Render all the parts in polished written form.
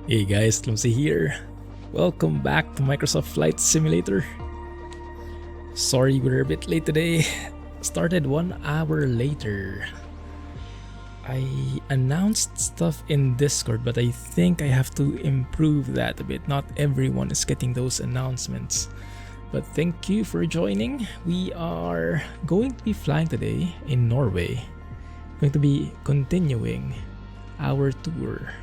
Hey guys, Clumsy here. Welcome back to Microsoft Flight Simulator. Sorry we're a bit late today. Started 1 hour later. I announced stuff in Discord, but I think I have to improve that a bit. Not everyone is getting those announcements. But thank you for joining. We are going to be flying today in Norway. Going to be continuing our tour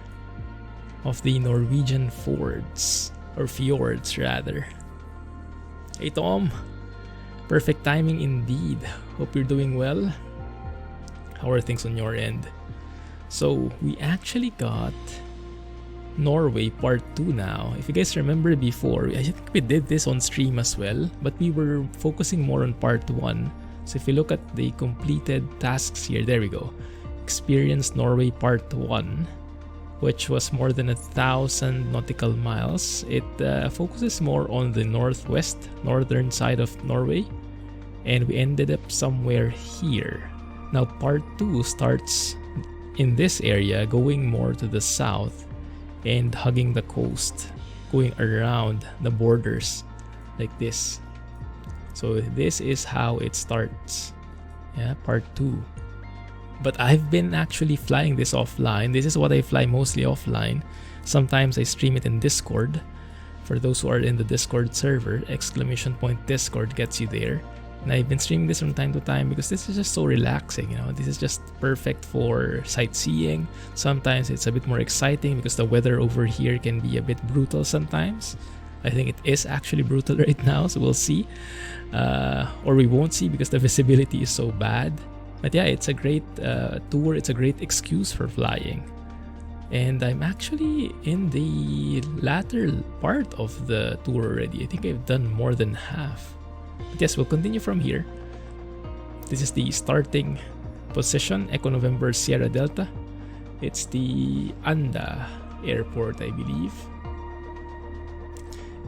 of the Norwegian fjords, or fjords rather. Hey Tom, perfect timing indeed. Hope you're doing well. How are things on your end? So we actually got Norway part 2 now. If you guys remember before, I think we did this on stream as well, but we were focusing more on part 1. So if you look at the completed tasks here, there we go. Experience Norway part 1, which was more than 1,000 nautical miles. It focuses more on the northern side of Norway, and we ended up somewhere here. Now part 2 starts in this area, going more to the south and hugging the coast, going around the borders like this. So this is how it starts. Yeah, part 2. But I've been actually flying this offline. This is what I fly mostly offline. Sometimes I stream it in Discord. For those who are in the Discord server, !Discord gets you there. And I've been streaming this from time to time because this is just so relaxing, you know. This is just perfect for sightseeing. Sometimes it's a bit more exciting because the weather over here can be a bit brutal sometimes. I think it is actually brutal right now, so we'll see. Or we won't see because the visibility is so bad. But yeah, it's a great tour. It's a great excuse for flying. And I'm actually in the latter part of the tour already. I think I've done more than half. But yes, we'll continue from here. This is the starting position, Echo November Sierra Delta. It's the Anda airport, I believe.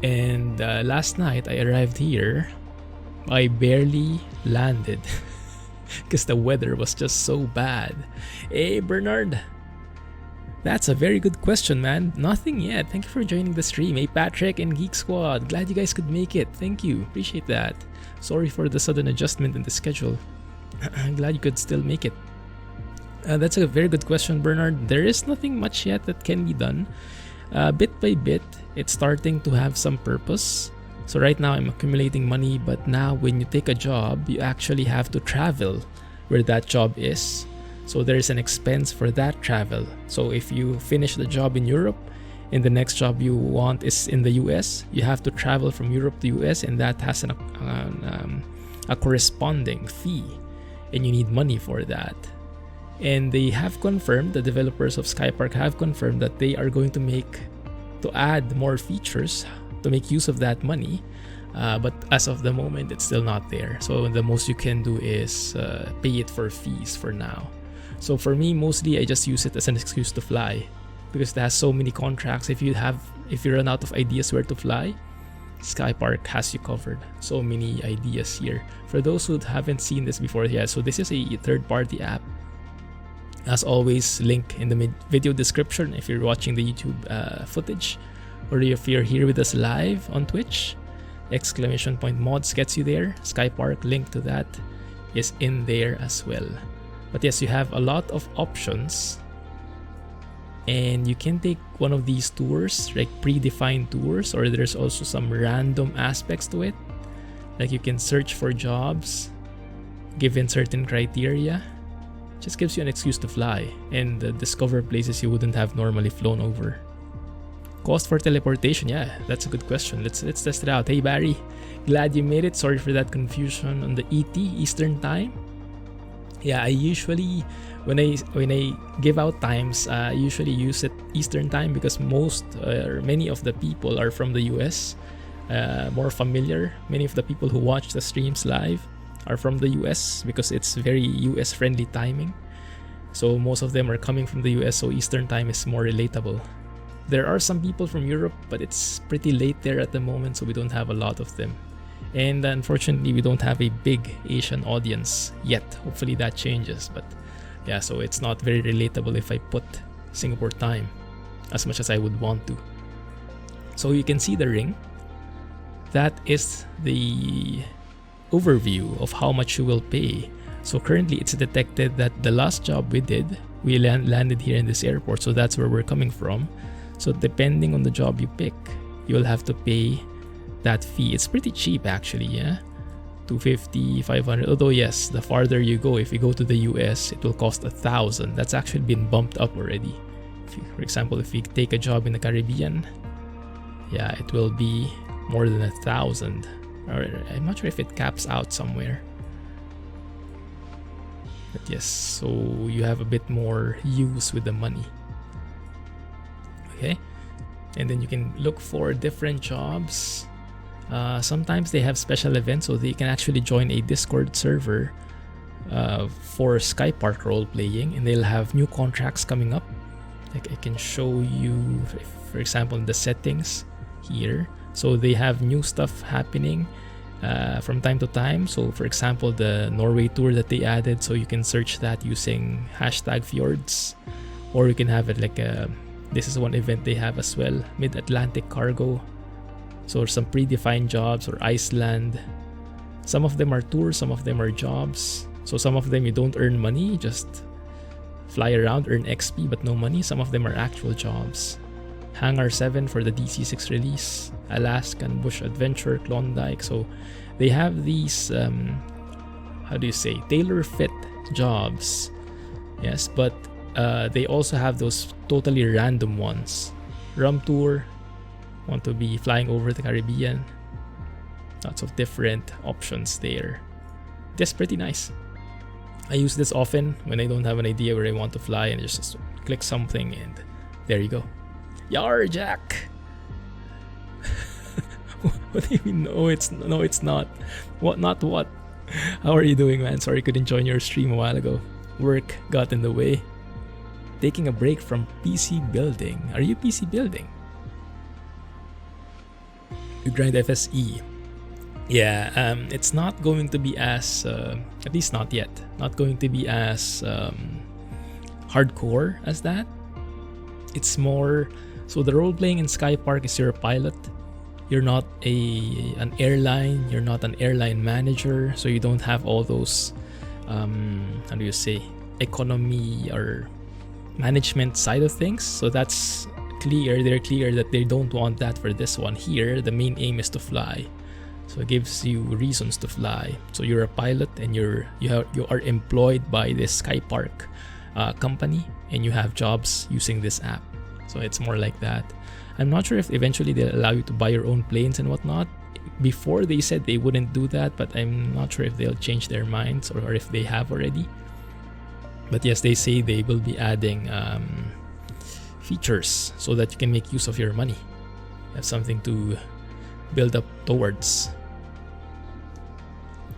And last night I arrived here. I barely landed because the weather was just so bad. Hey Bernard, that's a very good question, man. Nothing yet. Thank you for joining the stream. Hey Patrick and Geek Squad, glad you guys could make it. Thank you, appreciate that. Sorry for the sudden adjustment in the schedule. I'm glad you could still make it. That's a very good question, Bernard. There is nothing much yet that can be done. Bit by bit, it's starting to have some purpose. So right now I'm accumulating money, but now when you take a job, you actually have to travel where that job is. So there's an expense for that travel. So if you finish the job in Europe and the next job you want is in the US, you have to travel from Europe to US, and that has a corresponding fee, and you need money for that. And they have confirmed, the developers of Skypark have confirmed that they are going to add more features to make use of that money, but as of the moment it's still not there. So the most you can do is pay it for fees for now. So for me, mostly I just use it as an excuse to fly because it has so many contracts. If you run out of ideas where to fly, Skypark has you covered. So many ideas here. For those who haven't seen this before, yeah, so this is a third-party app. As always, link in the video description if you're watching the YouTube footage. Or if you're here with us live on Twitch, !Mods gets you there. Skypark, link to that is in there as well. But yes, you have a lot of options, and you can take one of these tours, like predefined tours, or there's also some random aspects to it. Like you can search for jobs given certain criteria. Just gives you an excuse to fly and discover places you wouldn't have normally flown over. Cost for teleportation, yeah, that's a good question. Let's test it out. Hey Barry, glad you made it. Sorry for that confusion on the ET, Eastern Time. Yeah, I usually, when I give out times, I usually use it Eastern Time because many of the people are from the US, more familiar. Many of the people who watch the streams live are from the US because it's very US friendly timing. So most of them are coming from the US, so Eastern Time is more relatable. There are some people from Europe, but it's pretty late there at the moment, so we don't have a lot of them. And unfortunately, we don't have a big Asian audience yet. Hopefully that changes, but yeah, so it's not very relatable if I put Singapore time. as much as I would want to. So you can see the ring. That is the overview of how much you will pay. So currently it's detected that the last job we did, we landed here in this airport, so that's where we're coming from. So depending on the job you pick, you'll have to pay that fee. It's pretty cheap actually, yeah? $250, $500. Although yes, the farther you go, if you go to the US, it will cost $1,000. That's actually been bumped up already. For example, if you take a job in the Caribbean, yeah, it will be more than $1,000. Or I'm not sure if it caps out somewhere. But yes, so you have a bit more use with the money. Okay, and then you can look for different jobs. Sometimes they have special events, so they can actually join a Discord server for Skypark role playing, and they'll have new contracts coming up. Like I can show you, for example, in the settings here. So they have new stuff happening from time to time. So for example, the Norway tour that they added, so you can search that using #fjords, or you can have it like this is one event they have as well, Mid-Atlantic Cargo. So some predefined jobs, or Iceland. Some of them are tours, some of them are jobs. So some of them you don't earn money, just fly around, earn XP but no money. Some of them are actual jobs. Hangar 7 for the DC-6 release, Alaskan Bush Adventure, Klondike. So they have these, how do you say, tailor-fit jobs. Yes, but they also have those totally random ones. Rum Tour, want to be flying over the Caribbean. Lots of different options there. Just pretty nice. I use this often when I don't have an idea where I want to fly, and just click something and there you go. Yar, Jack! What do you mean? No, it's not. What? Not what? How are you doing, man? Sorry, couldn't join your stream a while ago. Work got in the way. Taking a break from PC building. Are you PC building? You grind FSE. Yeah, it's not going to be as, at least not yet, not going to be as hardcore as that. It's more, so the role playing in Skypark is you're a pilot. You're not an airline, you're not an airline manager, so you don't have all those, how do you say, economy or management side of things. So that's clear, they're clear that they don't want that for this one. Here, the main aim is to fly. So it gives you reasons to fly. So you're a pilot and you are employed by this Skypark company, and you have jobs using this app. So it's more like that. I'm not sure if eventually they'll allow you to buy your own planes and whatnot. Before they said they wouldn't do that, but I'm not sure if they'll change their minds or if they have already. But yes, they say they will be adding features so that you can make use of your money. Have something to build up towards.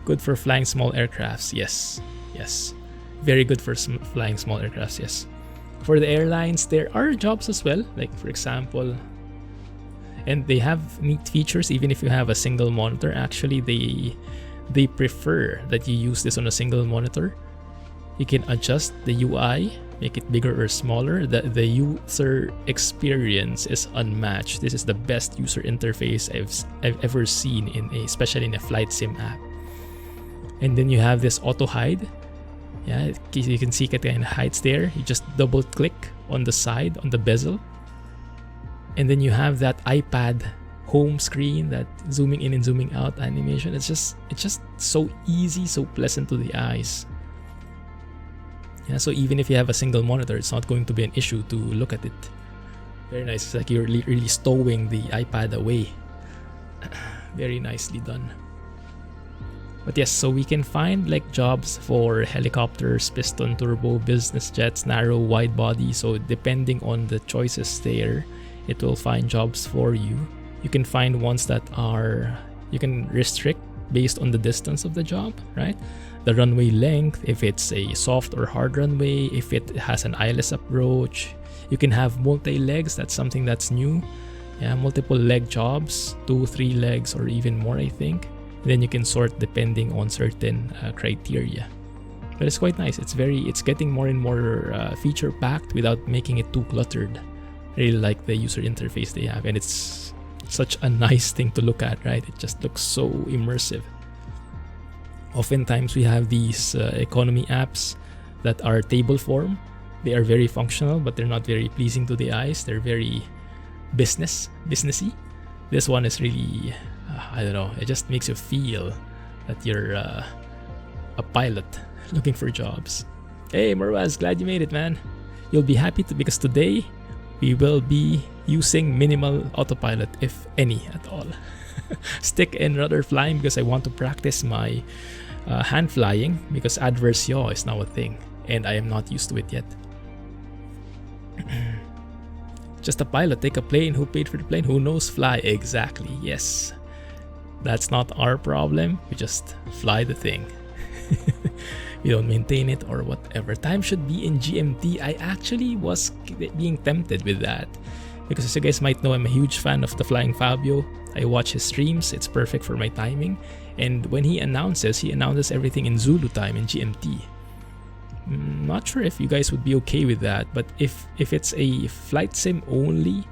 Good for flying small aircrafts. Yes. Very good for flying small aircrafts, yes. For the airlines, there are jobs as well. Like for example, and they have neat features even if you have a single monitor. Actually, they prefer that you use this on a single monitor. You can adjust the UI, make it bigger or smaller. The user experience is unmatched. This is the best user interface I've ever seen especially in a flight sim app. And then you have this auto hide. Yeah, you can see it kind of hides there. You just double click on the side, on the bezel. And then you have that iPad home screen, that zooming in and zooming out animation. It's just so easy, so pleasant to the eyes. Yeah, so even if you have a single monitor, it's not going to be an issue to look at it. Very nice. It's like you're really stowing the iPad away. Very nicely done. But yes, so we can find like jobs for helicopters, piston, turbo, business jets, narrow, wide body. So depending on the choices there, it will find jobs for you. You can find ones that you can restrict based on the distance of the job, right? The runway length, if it's a soft or hard runway, if it has an ILS approach. You can have multi-legs, that's something that's new. Yeah, multiple leg jobs, 2-3 legs or even more, I think. And then you can sort depending on certain criteria. But it's quite nice. It's getting more and more feature packed without making it too cluttered. Really like the user interface they have, and it's such a nice thing to look at, right? It just looks so immersive. Oftentimes we have these economy apps that are table form. They are very functional, but they're not very pleasing to the eyes. They're very businessy. This one is really, I don't know, it just makes you feel that you're a pilot looking for jobs. Hey Marwaz, glad you made it, man. You'll be happy because today we will be using minimal autopilot, if any at all. Stick and rudder flying because I want to practice my hand flying, because adverse yaw is now a thing and I am not used to it yet. Just a pilot, take a plane. Who paid for the plane? Who knows fly? Exactly, yes. That's not our problem. We just fly the thing. We don't maintain it or whatever. Time should be in GMT. I actually was being tempted with that, because as you guys might know, I'm a huge fan of the Flying Fabio. I watch his streams. It's perfect for my timing. And when he announces everything in Zulu time in GMT. Not sure if you guys would be okay with that, but if it's a flight sim only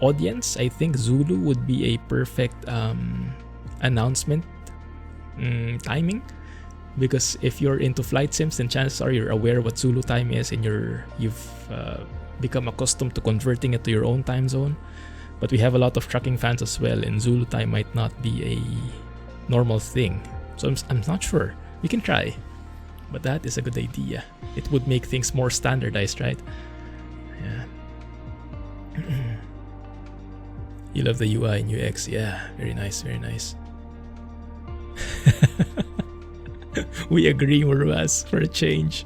audience, I think Zulu would be a perfect announcement timing. Because if you're into flight sims, then chances are you're aware what Zulu time is, and you've become accustomed to converting it to your own time zone. But we have a lot of trucking fans as well, and Zulu time might not be a normal thing. So I'm not sure. We can try. But that is a good idea. It would make things more standardized, right? Yeah. You love the UI and UX. Yeah, very nice, very nice. We agree, Murwas, for a change.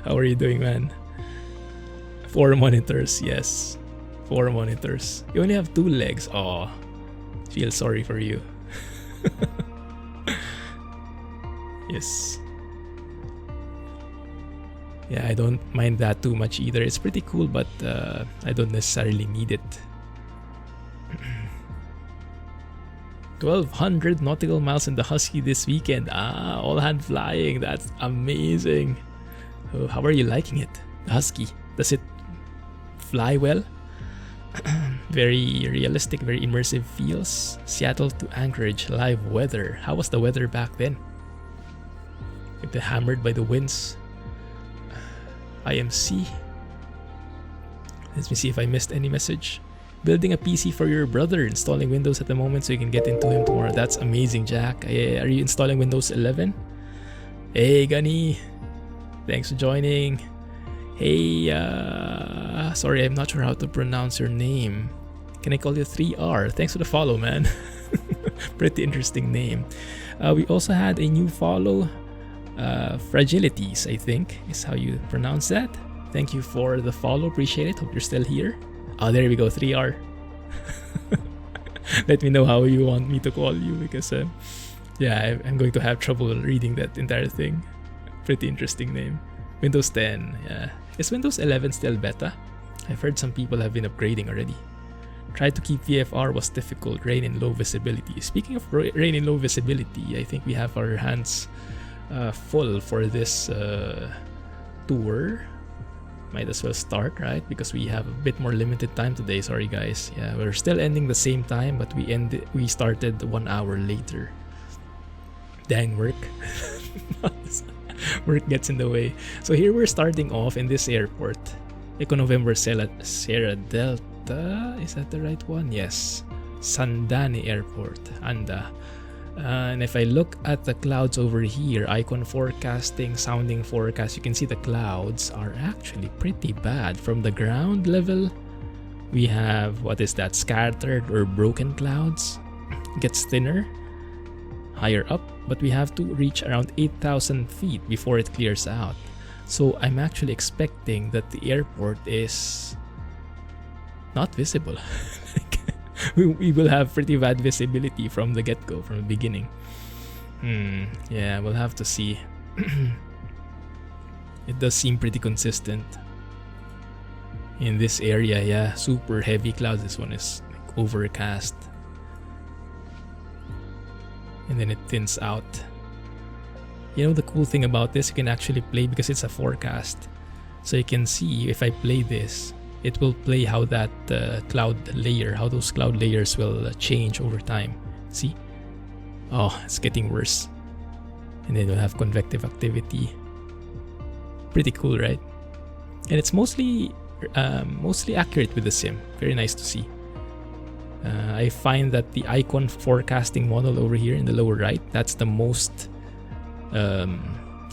How are you doing, man? 4 monitors, yes. 4 monitors. You only have 2 legs. Oh, feel sorry for you. Yes. Yeah, I don't mind that too much either. It's pretty cool, but I don't necessarily need it. 1,200 nautical miles in the Husky this weekend. All hand flying. That's amazing. Oh, how are you liking it? The Husky. Does it fly well? Very realistic, very immersive feels. Seattle to Anchorage, live weather. How was the weather back then? If they're hammered by the winds. IMC. Let me see if I missed any message. Building a PC for your brother, installing Windows at the moment so you can get into him tomorrow. That's amazing, Jack. Are you installing Windows 11? Hey, Gunny. Thanks for joining. Hey, sorry, I'm not sure how to pronounce your name. Can I call you 3R? Thanks for the follow, man. Pretty interesting name. We also had a new follow. Fragilities, I think, is how you pronounce that. Thank you for the follow. Appreciate it. Hope you're still here. Oh, there we go, 3R. Let me know how you want me to call you, because yeah, I'm going to have trouble reading that entire thing. Pretty interesting name. Windows 10, yeah. Is Windows 11 still beta? I've heard some people have been upgrading already. Tried to keep VFR, was difficult. Rain and low visibility. Speaking of rain and low visibility, I think we have our hands full for this tour. Might as well start, right? Because we have a bit more limited time today. Sorry, guys. Yeah, we're still ending the same time, but we started 1 hour later. Dang, work. Work gets in the way. So here we're starting off in this airport. Eco November Sierra Delta. Is that the right one? Yes. Sandani Airport. Anda. And if I look at the clouds over here, icon forecasting, sounding forecast, you can see the clouds are actually pretty bad. From the ground level, we have, what is that, scattered or broken clouds. It gets thinner higher up, but we have to reach around 8,000 feet before it clears out. So I'm actually expecting that the airport is not visible. We will have pretty bad visibility from the get-go, from the beginning. Yeah, we'll have to see. It does seem pretty consistent in this area. Yeah, super heavy clouds. This one is like overcast, and then it thins out. You know, the cool thing about this, you can actually play, because it's a forecast, so you can see if I play this, it will play how that how those cloud layers will change over time. See? Oh, it's getting worse. And then we'll have convective activity. Pretty cool, right? And it's mostly accurate with the sim. Very nice to see. I find that the icon forecasting model over here in the lower right, that's the most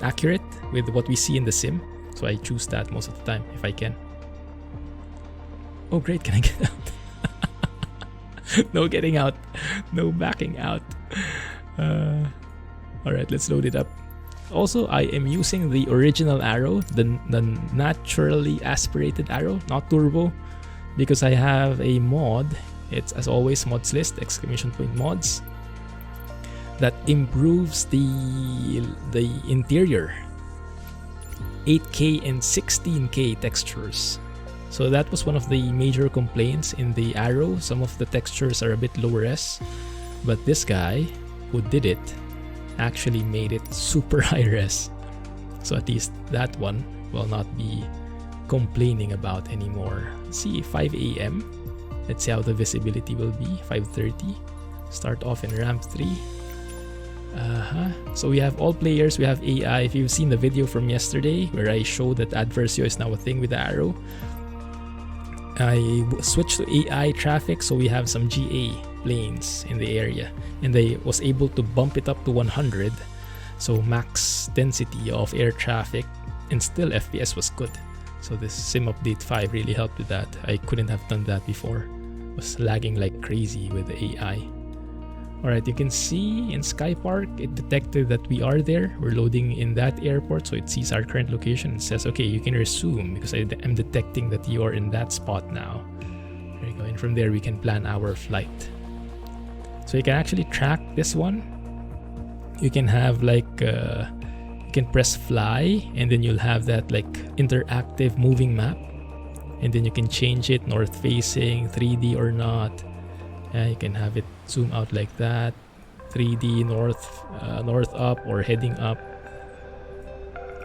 accurate with what we see in the sim. So I choose that most of the time if I can. Oh great, can I get out? No getting out. No backing out. Alright, let's load it up. Also, I am using the original arrow, the naturally aspirated arrow, not turbo, because I have a mod. It's, as always, mods list, ! Mods, that improves the interior 8K and 16K textures. So that was one of the major complaints in the arrow. Some of the textures are a bit low res, but this guy who did it actually made it super high res. So at least that one will not be complaining about anymore. See, 5 a.m. Let's see how the visibility will be. 5:30. Start off in ramp 3. So we have all players, we have AI. If you've seen the video from yesterday where I showed that Adversio is now a thing with the arrow, I switched to AI traffic, so we have some GA planes in the area, and I was able to bump it up to 100, so max density of air traffic, and still FPS was good. So this sim update 5 really helped with that. I couldn't have done that before. It was lagging like crazy with the AI. Alright, you can see in Skypark, it detected that we are there. We're loading in that airport, so it sees our current location and says, okay, you can resume because I am detecting that you are in that spot now. There you go, and from there we can plan our flight. So you can actually track this one. You can have like, you can press fly, and then you'll have that like interactive moving map. And then you can change it, north facing, 3D or not. You can have it zoom out like that, 3D north up or heading up.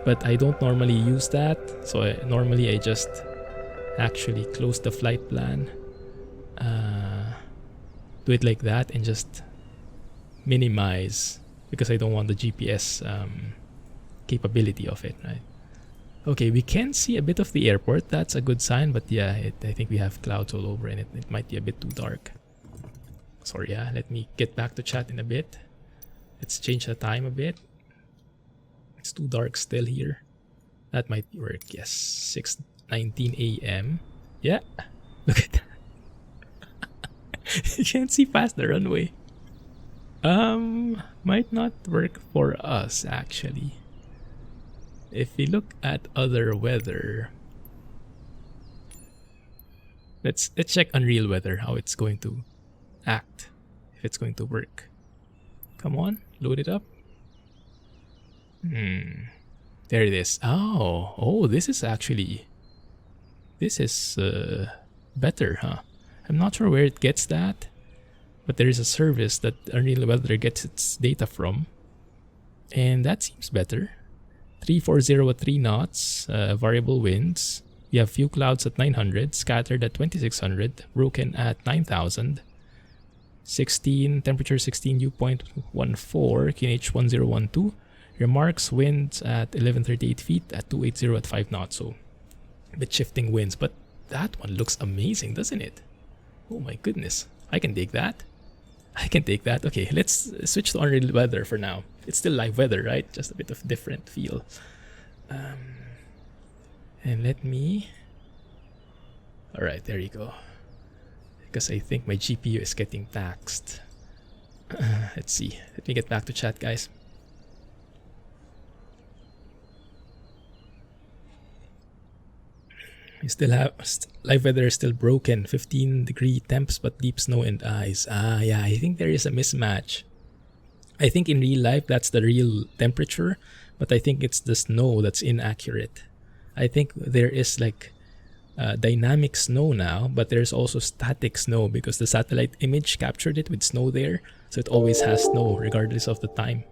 But I don't normally use that, so normally I just actually close the flight plan, do it like that, and just minimize because I don't want the GPS capability of it, right? Okay, we can see a bit of the airport. That's a good sign, but yeah, I think we have clouds all over and it might be a bit too dark. Sorry, yeah, let me get back to chat in a bit. Let's change the time a bit. It's too dark still here. That might work, yes. 6:19 a.m. Yeah, look at that. You can't see past the runway. Might not work for us, actually. If we look at other weather, let's check Unreal Weather, how it's going to act, if it's going to work. Come on, load it up. There it is. Oh, this is better, huh? I'm not sure where it gets that, but there is a service that Unreal Weather gets its data from, and that seems better. 340 at 3 knots, variable winds. We have few clouds at 900, scattered at 2600, broken at 9000. 16, temperature 16, dew point 14, QNH 1012. Remarks, winds at 1138 feet at 280 at 5 knots. So a bit shifting winds, but that one looks amazing, doesn't it? Oh my goodness, I can take that. Okay, let's switch to Unreal Weather for now. It's still live weather, right? Just a bit of different feel. And let me... Alright, there you go. Because I think my GPU is getting taxed. Let's see. Let me get back to chat, guys. We still have live weather is still broken. 15-degree temps but deep snow and ice. Yeah, I think there is a mismatch. I think in real life that's the real temperature, but I think it's the snow that's inaccurate. I think there is like dynamic snow now, but there's also static snow because the satellite image captured it with snow there, so it always has snow regardless of the time.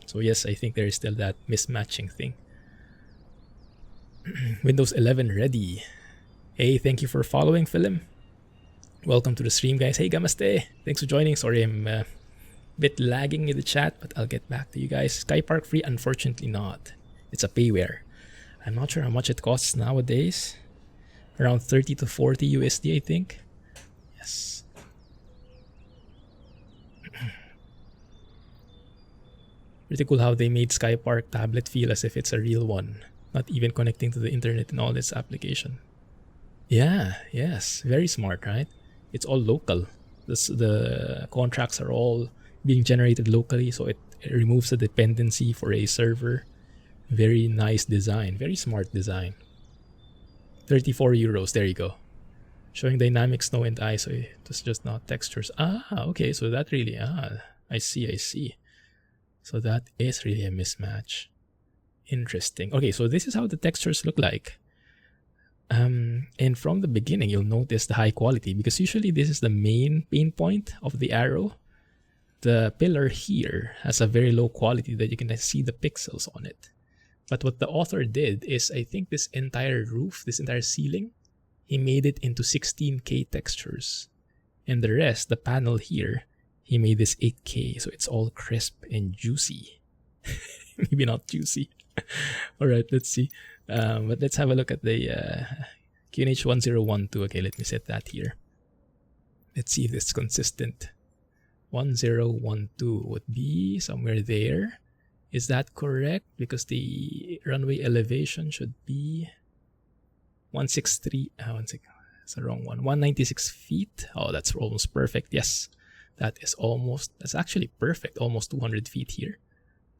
So yes, I think there is still that mismatching thing. Windows 11 ready. Hey, thank you for following, Film. Welcome to the stream, guys. Hey, Gamaste. Thanks for joining. Sorry, I'm a bit lagging in the chat, but I'll get back to you guys. Skypark free? Unfortunately not. It's a payware. I'm not sure how much it costs nowadays. Around 30 to 40 USD, I think. Yes. Pretty cool how they made Skypark tablet feel as if it's a real one. Not even connecting to the internet in all this application. Yeah, yes. Very smart, right? It's all local. The contracts are all being generated locally, so it removes the dependency for a server. Very nice design. Very smart design. 34 euros. There you go. Showing dynamic snow and ice, so it's just not textures. Ah, okay. So that really, I see. So that is really a mismatch. Interesting. Okay, so this is how the textures look like. And from the beginning, you'll notice the high quality, because usually this is the main pain point of the arrow. The pillar here has a very low quality that you can see the pixels on it. But what the author did is, I think this entire roof, this entire ceiling, he made it into 16K textures. And the rest, the panel here, he made this 8K. So it's all crisp and juicy. Maybe not juicy. All right, let's see. But let's have a look at the QNH 1012. Okay, let me set that here. Let's see if it's consistent. 1012 would be somewhere there. Is that correct? Because the runway elevation should be 163. That's the wrong one. 196 feet. Oh, that's almost perfect. Yes, that's actually perfect. Almost 200 feet here.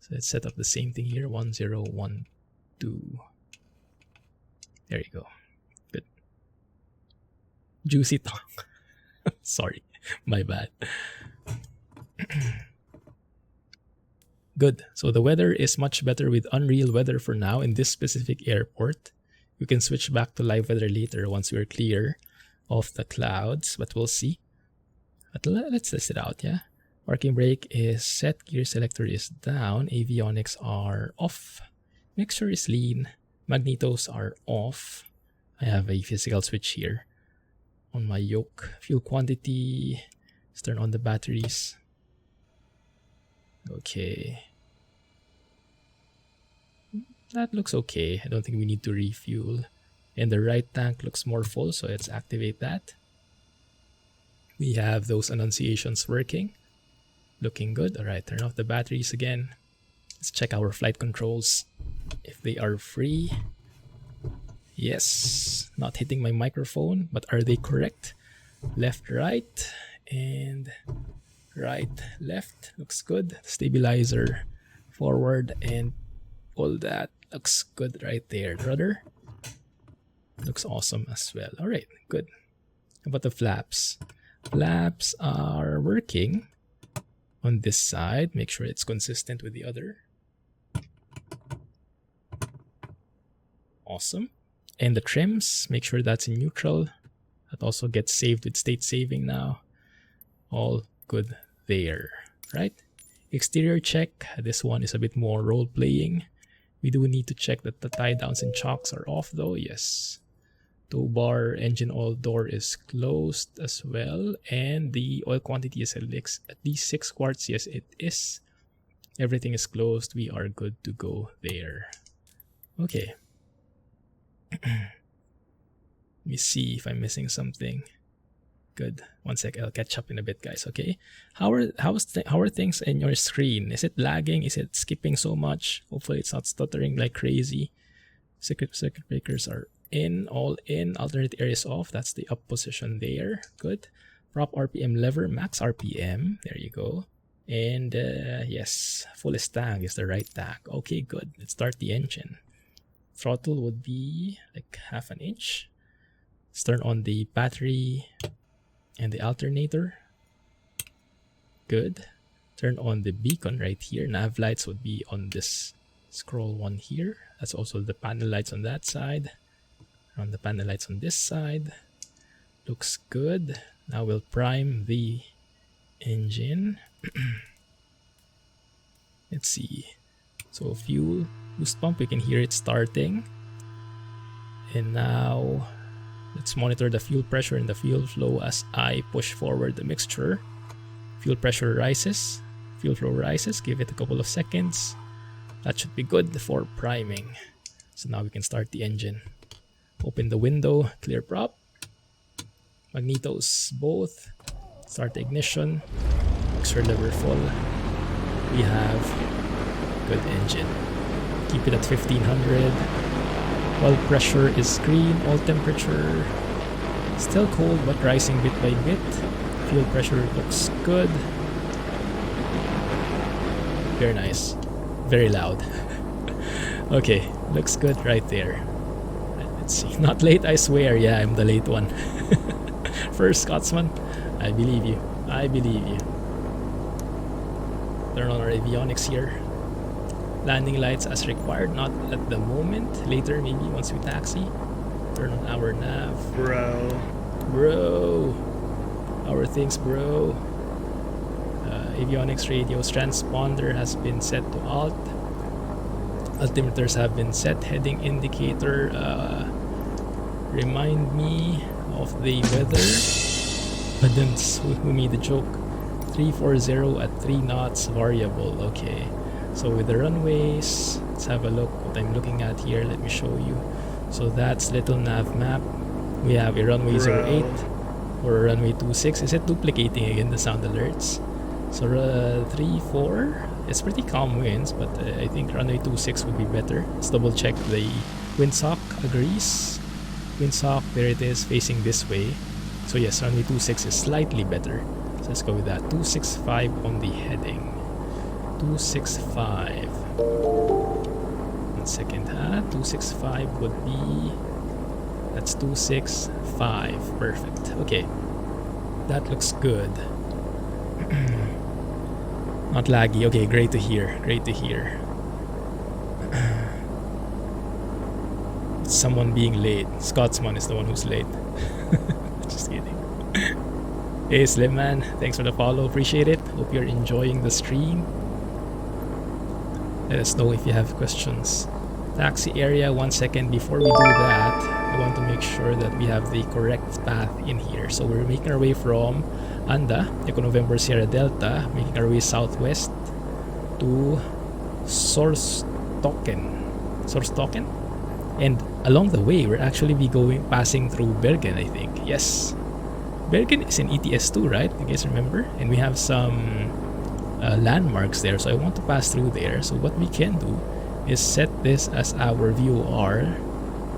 So let's set up the same thing here. 1012. There you go. Good. Juicy talk. Sorry, my bad. Good. So the weather is much better with Unreal Weather for now in this specific airport. We can switch back to live weather later once we're clear of the clouds, but we'll see. But let's test it out, yeah? Parking brake is set, gear selector is down, avionics are off, mixture is lean, magnetos are off. I have a physical switch here on my yoke. Fuel quantity, let's turn on the batteries. Okay. That looks okay. I don't think we need to refuel. And the right tank looks more full, so let's activate that. We have those annunciations working. Looking good. All right, turn off the batteries again. Let's check our flight controls if they are free. Yes, not hitting my microphone, but are they correct? Left, right, and right, left. Looks good. Stabilizer forward and all that looks good right there. Rudder looks awesome as well. All right, good. How about the flaps? Flaps are working on this side. Make sure it's consistent with the other. Awesome. And the trims, make sure that's in neutral. That also gets saved with state saving now. All good there, right? Exterior check. This one is a bit more role playing. We do need to check that the tie downs and chocks are off though. Yes. Tow bar, engine oil door is closed as well. And the oil quantity is at least 6 quarts. Yes, it is. Everything is closed. We are good to go there. Okay. Let me see if I'm missing something. Good. One sec. I'll catch up in a bit, guys. Okay. How are things in your screen? Is it lagging? Is it skipping so much? Hopefully, it's not stuttering like crazy. Circuit breakers are in, all in. Alternate areas off. That's the up position there. Good. Prop RPM lever, max RPM. There you go. And yes, fullest tank is the right tank. Okay, good. Let's start the engine. Throttle would be like 1/2 inch. Let's turn on the battery and the alternator. Good. Turn on the beacon right here. Nav lights would be on this scroll one here. That's also the panel lights on that side. On the panel lights on this side. Looks good. Now we'll prime the engine. Let's see. So fuel boost pump, we can hear it starting. And now Let's monitor the fuel pressure and the fuel flow as I push forward the mixture. Fuel pressure rises, fuel flow rises, give it a couple of seconds. That should be good for priming. So now we can start the engine. Open the window, clear prop. Magnetos both. Start the ignition. Mixture lever full. We have good engine. Keep it at 1500. Oil pressure is green. Oil temperature still cold but rising bit by bit. Fuel pressure looks good. Very nice. Very loud. Okay, looks good right there. Let's see. Not late, I swear. Yeah, I'm the late one. First Scotsman. I believe you. I believe you. Turn on our avionics here. Landing lights as required, not at the moment. Later, maybe once we taxi. Turn on our nav. Bro. Our things, bro. Avionics radios transponder has been set to alt. Altimeters have been set. Heading indicator. Remind me of the weather. Adams, who made the joke. 340 at 3 knots variable. Okay. So with the runways, let's have a look what I'm looking at here. Let me show you. So that's little nav map. We have a runway 08 or a runway 26. Is it duplicating again the sound alerts? So 3-4, it's pretty calm winds, but I think runway 26 would be better. Let's double check the windsock agrees. Windsock, there it is, facing this way. So yes, runway 26 is slightly better. So let's go with that. 265 on the heading. 265. 1 second, 265 would be... That's 265. Perfect. Okay. That looks good. Not laggy. Okay, great to hear. Great to hear. Someone being late. Scotsman is the one who's late. Just kidding. Hey Slim Man, thanks for the follow. Appreciate it. Hope you're enjoying the stream. Let us know if you have questions. Taxi area, 1 second. Before we do that, I want to make sure that we have the correct path in here. So we're making our way from Anda, Echo November Sierra Delta, making our way southwest to Sorstokken. And along the way, we're actually passing through Bergen, I think. Yes. Bergen is in ETS2, right? You guys remember? And we have some landmarks there, so I want to pass through there. So what we can do is set this as our VOR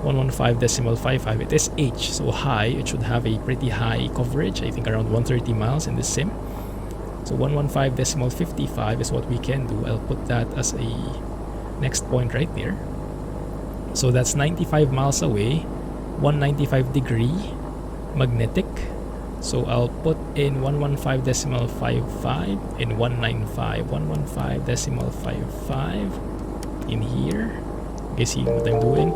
115.55. It is H, so high. It should have a pretty high coverage, I think around 130 miles in this sim. So 115.55 is what we can do. I'll put that as a next point right there. So that's 95 miles away, 195 degree magnetic. So I'll put in 115.55 and 115.55 in here. You guys see what I'm doing?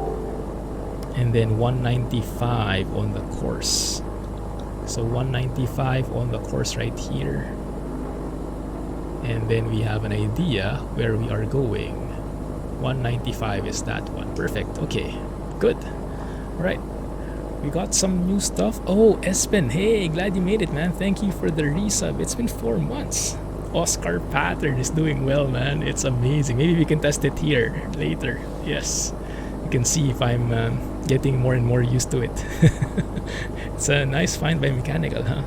And then 195 on the course. So 195 on the course right here. And then we have an idea where we are going. 195 is that one. Perfect. Okay, good. All right. We got some new stuff. Oh, Espen, hey, glad you made it, man. Thank you for the resub. It's been 4 months. Oscar Pattern is doing well, man. It's amazing. Maybe we can test it here later. Yes. You can see if I'm getting more and more used to it. It's a nice find by Mechanical, huh?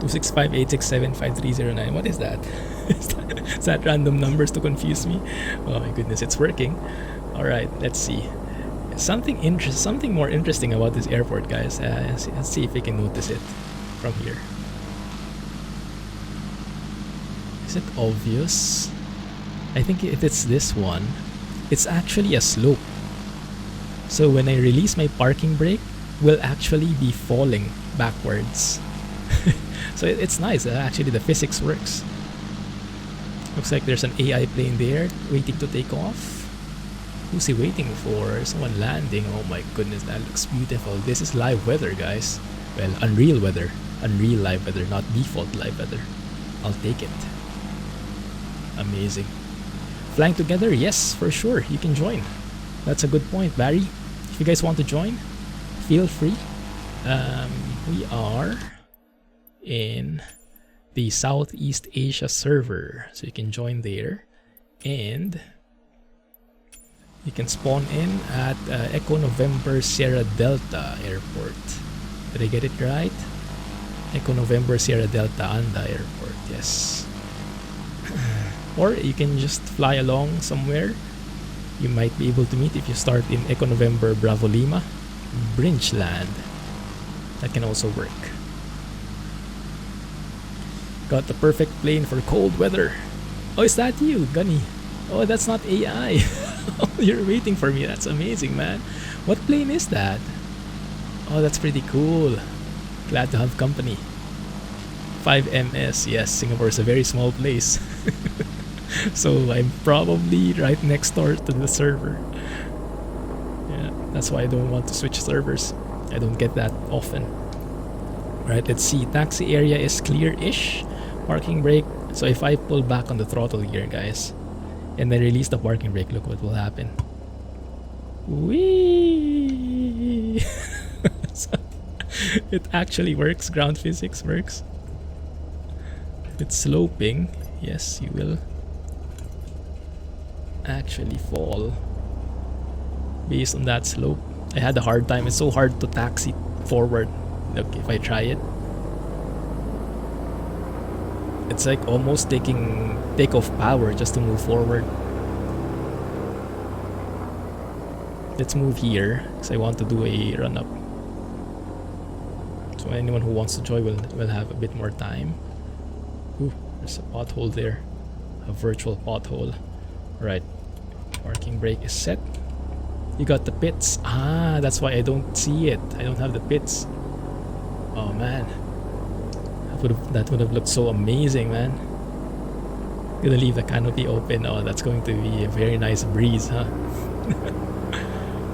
Six five 8675309. What is that? Is that random numbers to confuse me? Oh my goodness, it's working. All right, let's see. Something more interesting about this airport, guys. Let's see if we can notice it from here. Is it obvious? I think if it's this one, it's actually a slope. So when I release my parking brake, we'll actually be falling backwards. So it's nice. Actually, the physics works. Looks like there's an AI plane there waiting to take off. Who's he waiting for? Someone landing. Oh my goodness, that looks beautiful. This is live weather, guys. Well, unreal weather. Unreal live weather, not default live weather. I'll take it. Amazing. Flying together? Yes, for sure. You can join. That's a good point, Barry. If you guys want to join, feel free. We are in the Southeast Asia server, so you can join there, and you can spawn in at Echo November Sierra Delta Airport. Did I get it right? Echo November Sierra Delta Anda Airport, yes. Or you can just fly along somewhere. You might be able to meet if you start in Echo November Bravo Lima, Brinchland. That can also work. Got the perfect plane for cold weather. Oh, is that you, Gunny? Oh, that's not AI. You're waiting for me. That's amazing, man. What plane is that? Oh, that's pretty cool. Glad to have company. 5MS. Yes, Singapore is a very small place. So I'm probably right next door to the server. Yeah, that's why I don't want to switch servers. I don't get that often. Right, let's see. Taxi area is clear-ish. Parking brake. So if I pull back on the throttle here, guys, and then release the parking brake, look what will happen. Whee! So it actually works. Ground physics works. It's sloping. Yes, you will actually fall based on that slope. I had a hard time. It's so hard to taxi forward. Look, if I try it, it's like almost taking takeoff power just to move forward. Let's move here because I want to do a run up. So anyone who wants to join will have a bit more time. Ooh, there's a pothole there. A virtual pothole. Right. Parking brake is set. You got the pits. Ah, that's why I don't see it. I don't have the pits. Oh man. That would have looked so amazing, man. Gonna leave the canopy open. Oh, that's going to be a very nice breeze, huh?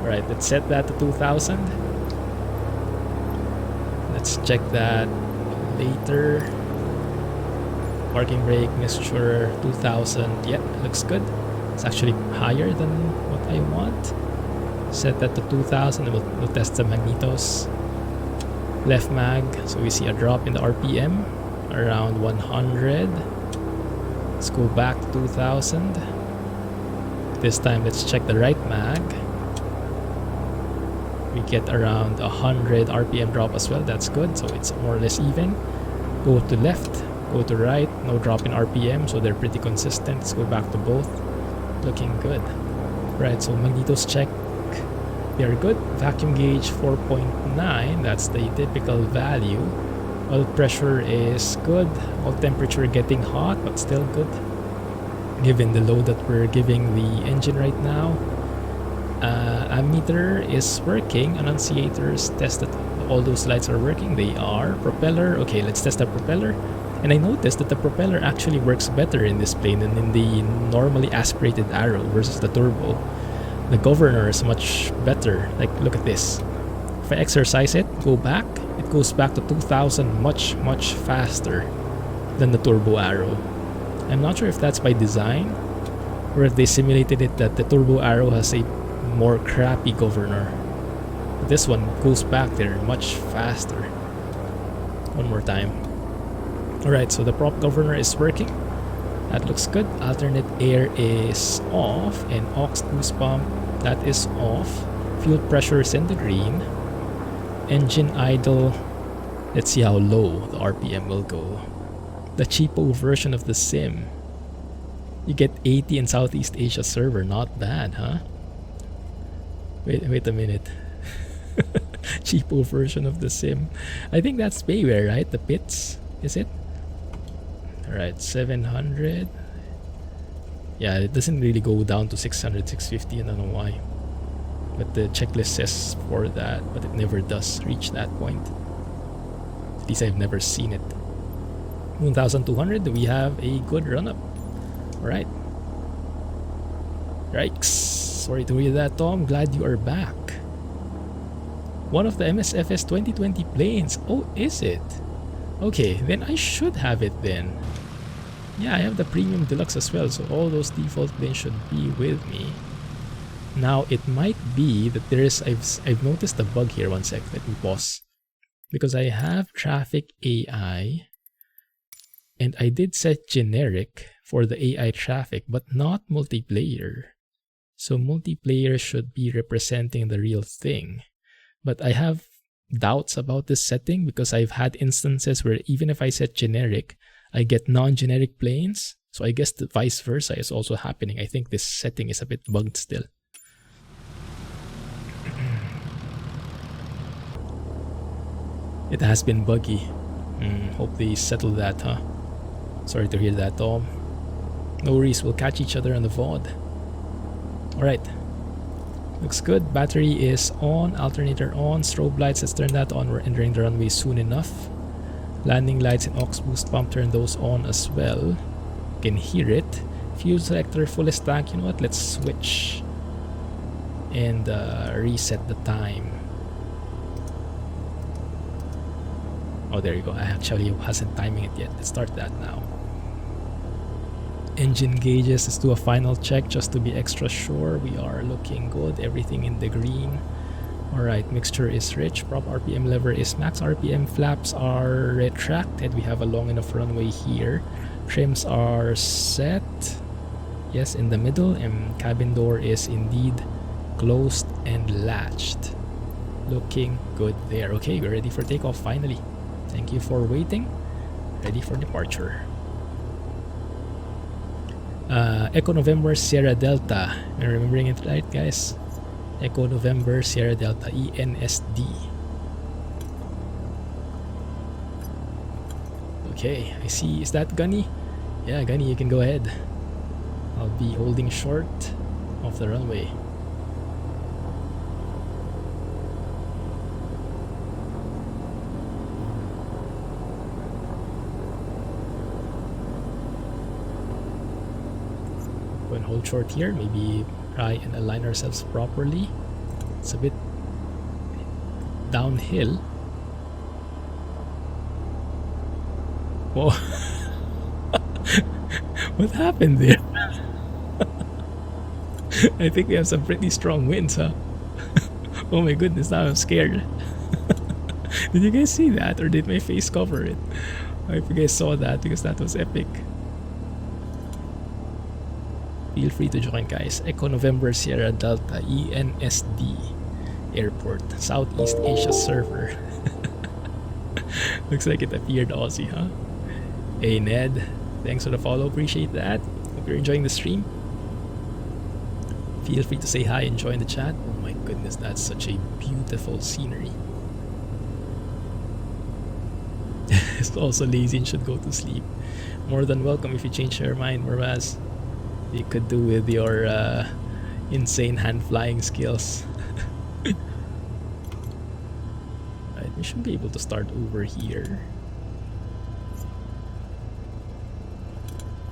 Alright, let's set that to 2000. Let's check that later. Parking brake, mixture 2000. Yeah, looks good. It's actually higher than what I want. Set that to 2000 and we'll test the magnetos. Left mag, so we see a drop in the RPM around 100. Let's go back to 2000. This time let's check the right mag. We get around 100 RPM drop as well. That's good, so it's more or less even. Go to left, go to right, no drop in RPM, so they're pretty consistent. Let's go back to both. Looking good. Right, so magnetos check. They are good. Vacuum gauge 4.9, that's the typical value. Oil pressure is good. Oil temperature getting hot, but still good given the load that we're giving the engine right now. Ammeter is working. Annunciators tested. All those lights are working. They are. Propeller. Okay, let's test the propeller. And I noticed that the propeller actually works better in this plane than in the normally aspirated Arrow versus the turbo. The governor is much better. Like, look at this. If I exercise it, go back, it goes back to 2000 much faster than the turbo Arrow. I'm not sure if that's by design or if they simulated it that the turbo Arrow has a more crappy governor. But this one goes back there much faster. One more time. Alright, so the prop governor is working. That looks good. Alternate air is off, and aux boost pump, that is off. Fuel pressure is in the green. Engine idle. Let's see how low the RPM will go. The cheapo version of the sim. You get 80 in Southeast Asia server. Not bad, huh? Wait a minute. Cheapo version of the sim. I think that's Payware, right? The pits, is it? Alright, 700. Yeah, it doesn't really go down to 600, 650. I don't know why. But the checklist says for that, but it never does reach that point. At least I've never seen it. 1200, we have a good run-up. Alright. Yikes. Sorry to hear that, Tom. Glad you are back. One of the MSFS 2020 planes. Oh, is it? Okay, then I should have it then. Yeah, I have the Premium Deluxe as well, so all those default planes should be with me. Now, it might be that there is... I've noticed a bug here. One sec, let me pause. Because I have Traffic AI, and I did set generic for the AI traffic, but not multiplayer. So multiplayer should be representing the real thing. But I have doubts about this setting because I've had instances where even if I set generic, I get non-generic planes. So I guess the vice versa is also happening. I think this setting is a bit bugged still. It has been buggy. Hope they settle that, huh? Sorry to hear that, Tom. No worries, we'll catch each other on the VOD. Alright. Looks good. Battery is on, alternator on, strobe lights, let's turn that on. We're entering the runway soon enough. Landing lights and aux boost pump, turn those on as well. You can hear it. Fuel selector, fullest tank. You know what? Let's switch and reset the time. Oh, there you go. I actually wasn't timing it yet. Let's start that now. Engine gauges, let's do a final check just to be extra sure. We are looking good. Everything in the green. Alright, mixture is rich. Prop RPM lever is max. RPM flaps are retracted. We have a long enough runway here. Trims are set. Yes, in the middle. And cabin door is indeed closed and latched. Looking good there. Okay, we're ready for takeoff finally. Thank you for waiting. Ready for departure. Echo November Sierra Delta. Am I remembering it right, guys? Echo November Sierra Delta, ENSD. Okay, I see. Is that Gunny? Yeah, Gunny, you can go ahead. I'll be holding short of the runway. Go and hold short here. Maybe try and align ourselves properly. It's a bit downhill. Whoa. What happened there? I think we have some pretty strong winds, huh? Oh my goodness, now I'm scared. Did you guys see that, or did my face cover it? I hope you guys saw that because that was epic. Feel free to join, guys. Echo November Sierra Delta ENSD Airport, Southeast Asia server. Looks like it appeared Aussie, huh? Hey Ned, thanks for the follow, appreciate that. Hope you're enjoying the stream. Feel free to say hi and join the chat. Oh my goodness, that's such a beautiful scenery. It's also lazy and should go to sleep. More than welcome if you change your mind, Moraz. You could do with your insane hand flying skills. Right, we should be able to start over here.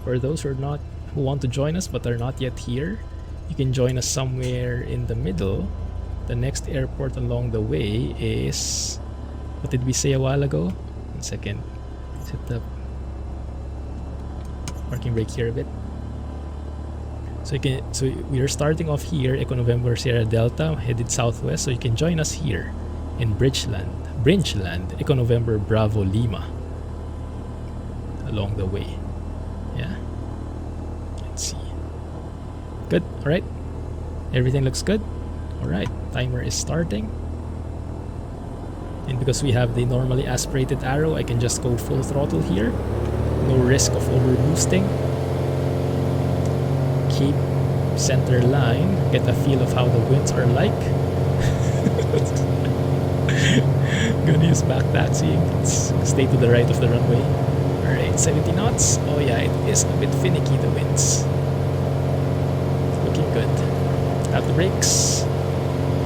For those who want to join us but are not yet here, you can join us somewhere in the middle. The next airport along the way is, what did we say a while ago? 1 second. Let's hit the parking brake here a bit. So we are starting off here, Echo November Sierra Delta, headed southwest. So you can join us here in Bridgeland, Echo November Bravo Lima, along the way. Yeah. Let's see. Good. All right. Everything looks good. All right. Timer is starting. And because we have the normally aspirated arrow, I can just go full throttle here. No risk of over boosting. Keep center line, get a feel of how the winds are like. Gonna use back taxiing. Let's stay to the right of the runway. Alright, 70 knots. Oh yeah, it is a bit finicky, the winds. Looking good. Tap the brakes.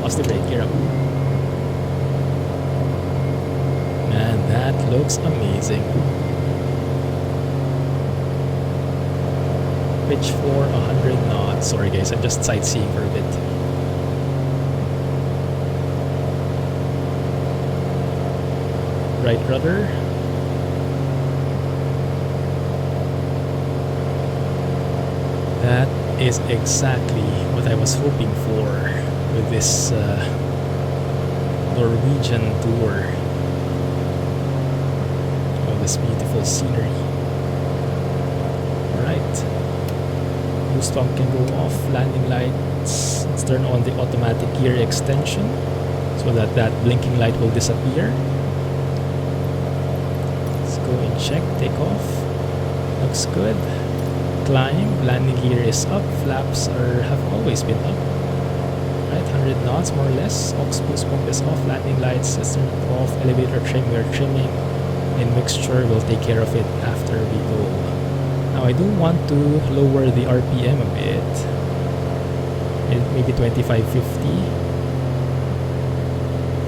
Pause the brake, gear up. Man, that looks amazing. Pitch for 100 knots. Sorry guys, I'm just sightseeing for a bit. Right rudder. is exactly what I was hoping for with this Norwegian tour. Oh, this beautiful scenery. Alright. Boost pump can go off. Landing lights. Let's turn on the automatic gear extension so that that blinking light will disappear. Let's go and check. Takeoff. Looks good. Climb. Landing gear is up. Flaps have always been up. Right, 100 knots more or less. Aux boost pump is off. Landing lights is turned off. Elevator trim, we are trimming. And mixture will take care of it after we go. Now I do want to lower the RPM a bit. Maybe 2550.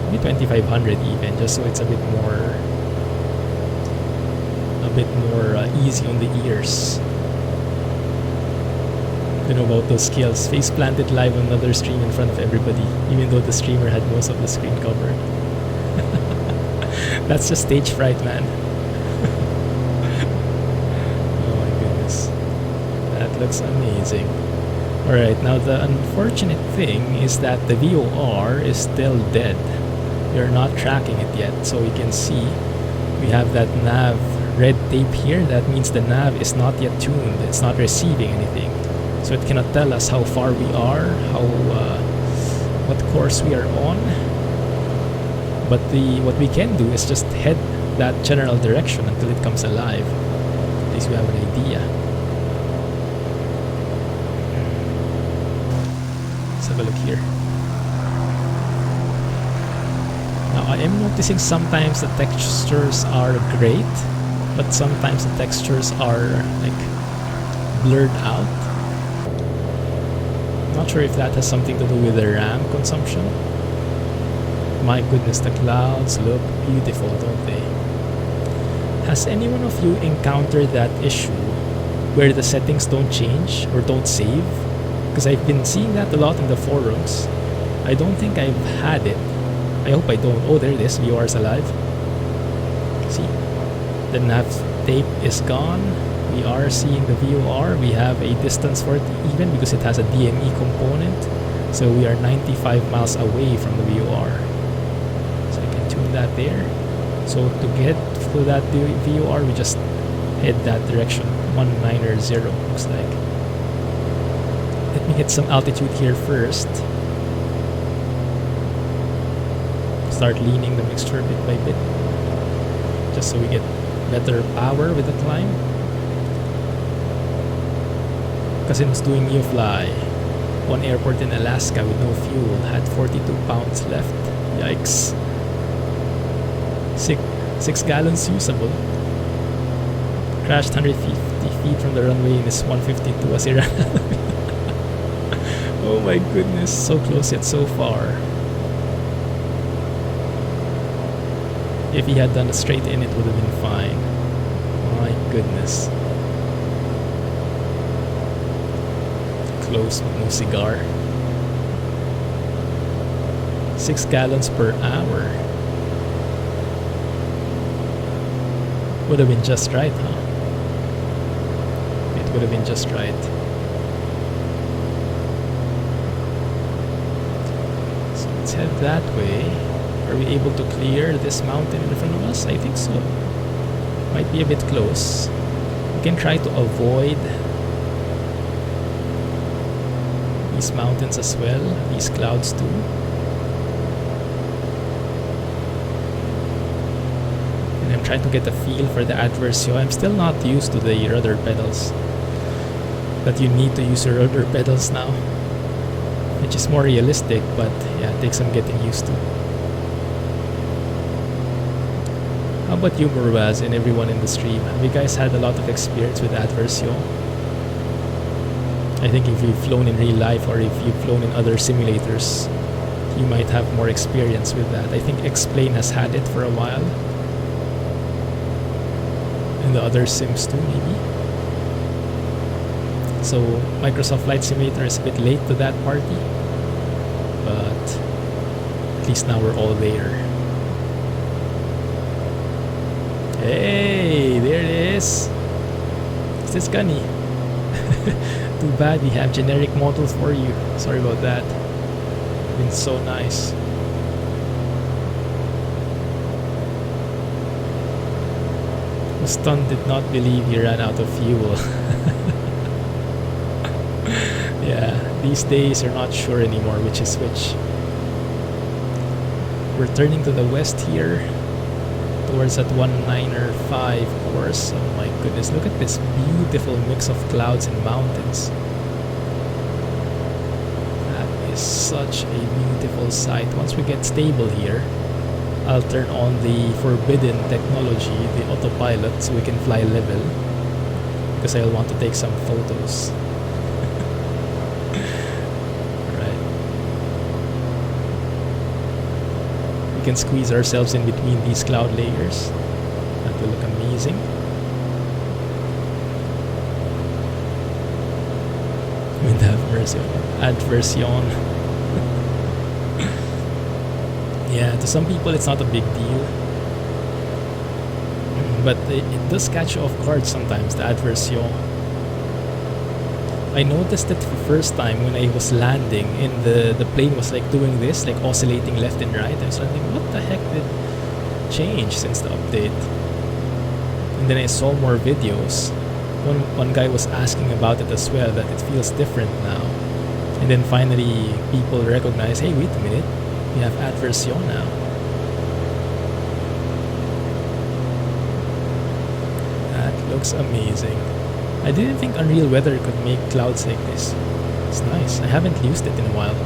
Maybe 2500 even, just so it's a bit more easy on the ears. You know about those skills. Face planted live on another stream in front of everybody, even though the streamer had most of the screen covered. That's just stage fright, man. Oh my goodness. That looks amazing. Alright, now the unfortunate thing is that the VOR is still dead. We are not tracking it yet, so we can see we have that nav red tape here. That means the nav is not yet tuned. It's not receiving anything. So it cannot tell us how far we are, what course we are on. But what we can do is just head that general direction until it comes alive. At least we have an idea. Let's have a look here. Now I am noticing sometimes the textures are great, but sometimes the textures are like blurred out. Not sure if that has something to do with the RAM consumption. My goodness, the clouds look beautiful, don't they? Has any one of you encountered that issue where the settings don't change or don't save? Because I've been seeing that a lot in the forums. I don't think I've had it. I hope I don't. Oh, there it is. VOR's alive. See? The nav tape is gone. We are seeing the VOR. We have a distance for it even because it has a DME component. So we are 95 miles away from the VOR. So I can tune that there. So to get to that VOR, we just head that direction. 190 looks like. Let me hit some altitude here first. Start leaning the mixture bit by bit. Just so we get better power with the climb. Cousin's doing new fly. One airport in Alaska with no fuel had 42 pounds left. Yikes. 6 gallons usable. Crashed 150 feet from the runway in his 152 as he ran. Oh my goodness, so close yet so far. If he had done a straight in, it would have been fine. My goodness. Close with no cigar. 6 gallons per hour. Would have been just right, huh? It would have been just right. So let's head that way. Are we able to clear this mountain in front of us? I think so. Might be a bit close. We can try to avoid these mountains as well, these clouds too. And I'm trying to get a feel for the adverse yaw. I'm still not used to the rudder pedals. That you need to use your rudder pedals now. Which is more realistic, but yeah, it takes some getting used to. How about you, Murbaz, and everyone in the stream? Have you guys had a lot of experience with adverse yaw? I think if you've flown in real life or if you've flown in other simulators, you might have more experience with that. I think X-Plane has had it for a while. And the other sims too, maybe. So Microsoft Flight Simulator is a bit late to that party. But at least now we're all there. Hey, there it is. Is this Gunny? Too bad we have generic models for you. Sorry about that. It's been so nice. Muston did not believe he ran out of fuel. Yeah, these days you're not sure anymore which is which. We're turning to the west here, towards that 195 course. Oh my goodness, look at this beautiful mix of clouds and mountains. That is such a beautiful sight. Once we get stable here, I'll turn on the forbidden technology, the autopilot, so we can fly level, because I'll want to take some photos. Right. We can squeeze ourselves in between these cloud layers. That will look amazing. Wind adversion. Yeah, to some people it's not a big deal, but it does catch you off guard sometimes, the adversion. I noticed it for the first time when I was landing and the plane was like doing this, like oscillating left and right. I was like, what the heck did change since the update? And then I saw more videos. One guy was asking about it as well, that it feels different now. And then finally people recognize, hey, wait a minute, we have adversion now. That looks amazing. I didn't think Unreal Weather could make clouds like this. It's nice. I haven't used it in a while.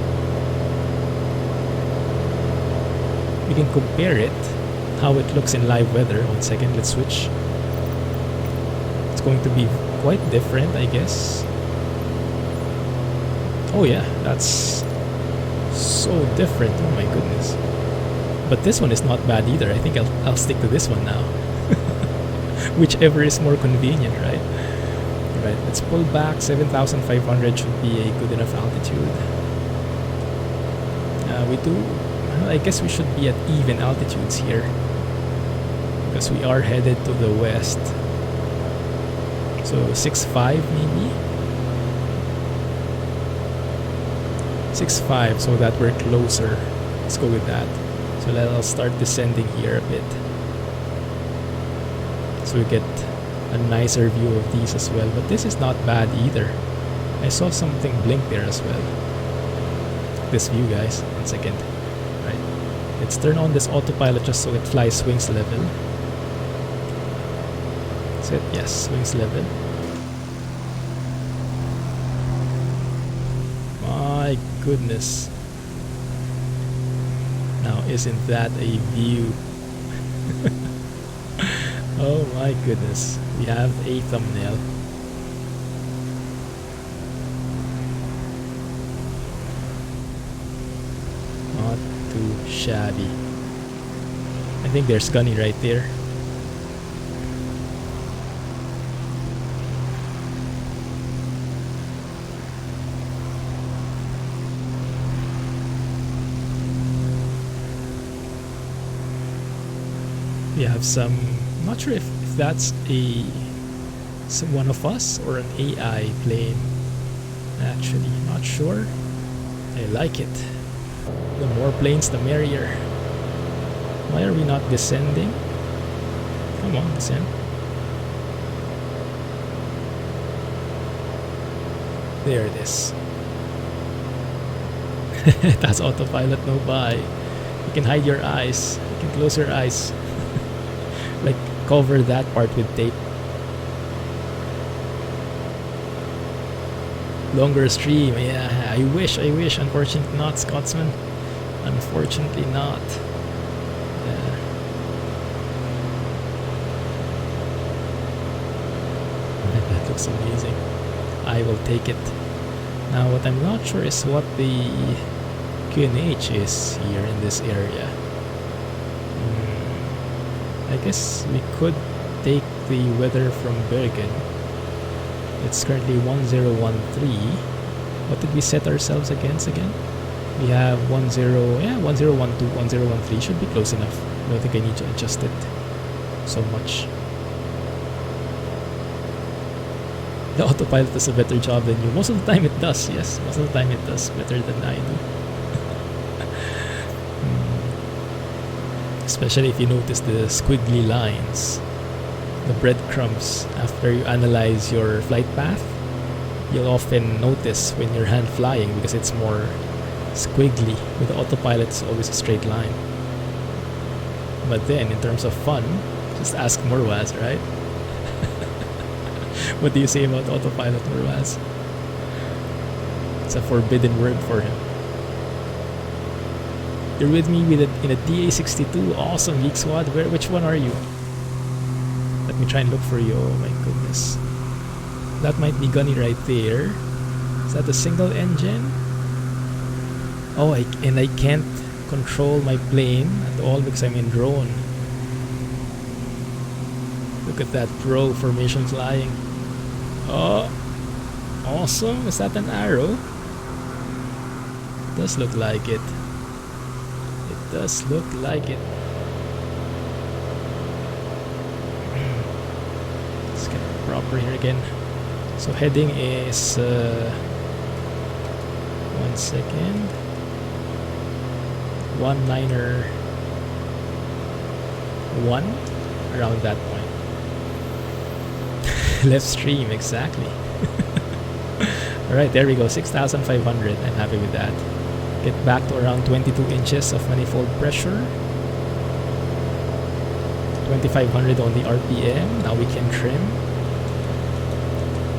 We can compare it, how it looks in live weather. 1 second, let's switch. It's going to be quite different, I guess. Oh yeah, that's so different. Oh my goodness. But this one is not bad either. I think I'll stick to this one now. Whichever is more convenient, right? Right, let's pull back. 7,500 should be a good enough altitude. Well, I guess we should be at even altitudes here, because we are headed to the west. So 6.5 maybe? 6.5, so that we're closer. Let's go with that. So I'll start descending here a bit, so we get a nicer view of these as well. But this is not bad either. I saw something blink there as well. This view, guys. 1 second. Right. Let's turn on this autopilot just so it flies wings level. That's it. Yes, wings level. My goodness. Now, isn't that a view? Oh my goodness. We have a thumbnail. Not too shabby. I think there's Gunny right there. We have some, I'm not sure if that's one of us or an AI plane. Actually, not sure. I like it. The more planes, the merrier. Why are we not descending? Come on, descend. There it is. That's autopilot, no buy. You can hide your eyes. You can close your eyes. Like, cover that part with tape. Longer stream, yeah, I wish. Unfortunately not, Scotsman. Unfortunately not. Yeah. That looks amazing. I will take it. Now, what I'm not sure is what the QNH is here in this area. I guess we could take the weather from Bergen. It's currently 1013. What did we set ourselves against again? We have 1012, 1013 should be close enough. I don't think I need to adjust it so much. the autopilot does a better job than you. Most of the time it does, yes. Most of the time it does better than I do. Especially if you notice the squiggly lines, the breadcrumbs after you analyze your flight path. You'll often notice when you're hand flying because it's more squiggly. With the autopilot, it's always a straight line. But then, in terms of fun, just ask Murwaz, right? What do you say about autopilot, Murwaz? It's a forbidden word for him. You're with me in a DA62. Awesome, Geek Squad. Which one are you? Let me try and look for you. Oh my goodness. That might be Gunny right there. Is that a single engine? Oh, I can't control my plane at all because I'm in drone. Look at that bro formation flying. Oh, awesome. Is that an arrow? It does look like it. It does look like it. Let's get it proper here again. So heading is 1 second. 191 around that point. Left stream, exactly. Alright, there we go. 6,500. I'm happy with that. Get back to around 22 inches of manifold pressure. 2,500 on the RPM. Now we can trim.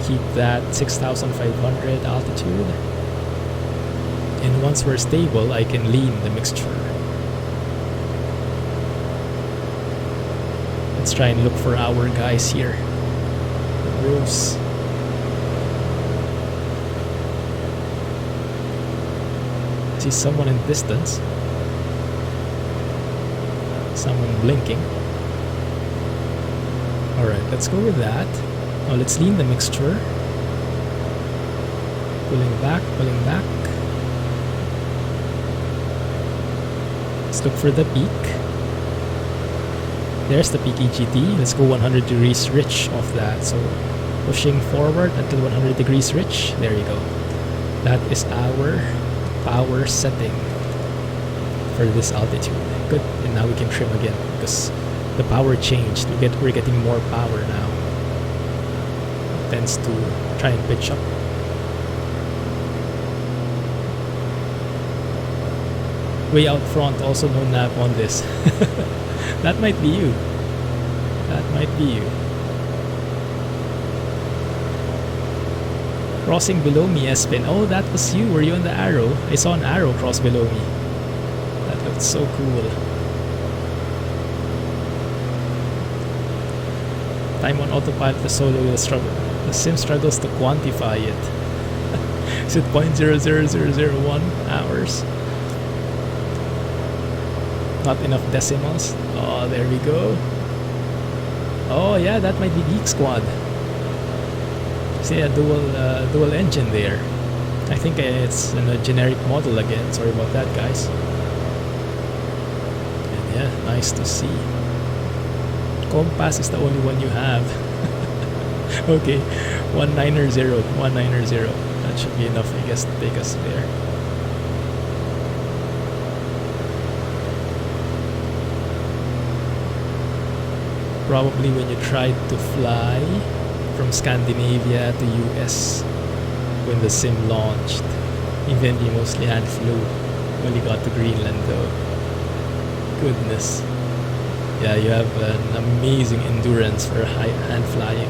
Keep that 6,500 altitude. And once we're stable, I can lean the mixture. Let's try and look for our guys here. The bros. I see someone in the distance. Someone blinking. Alright, let's go with that. Now let's lean the mixture. Pulling back, pulling back. Let's look for the peak. There's the peak EGT. Let's go 100 degrees rich off that. So pushing forward until 100 degrees rich. There you go. That is our power setting for this altitude. Good. And now we can trim again because the power changed. We're getting more power now. It tends to try and pitch up. Way out front, also no nav on this. That might be you. That might be you. Crossing below me, Espen. Oh, that was you. Were you on the arrow? I saw an arrow cross below me. That looked so cool. Time on autopilot, the solo will struggle. The sim struggles to quantify it. Is it 0.00001 hours? Not enough decimals. Oh, there we go. Oh yeah, that might be Geek Squad. See a dual engine there. I think it's in a generic model again. Sorry about that, guys. And yeah, nice to see. Compass is the only one you have. Okay, 190. That should be enough, I guess, to take us there. Probably when you tried to fly from Scandinavia to US when the sim launched. Even you mostly hand flew when you got to Greenland though. Goodness. Yeah, you have an amazing endurance for hand flying.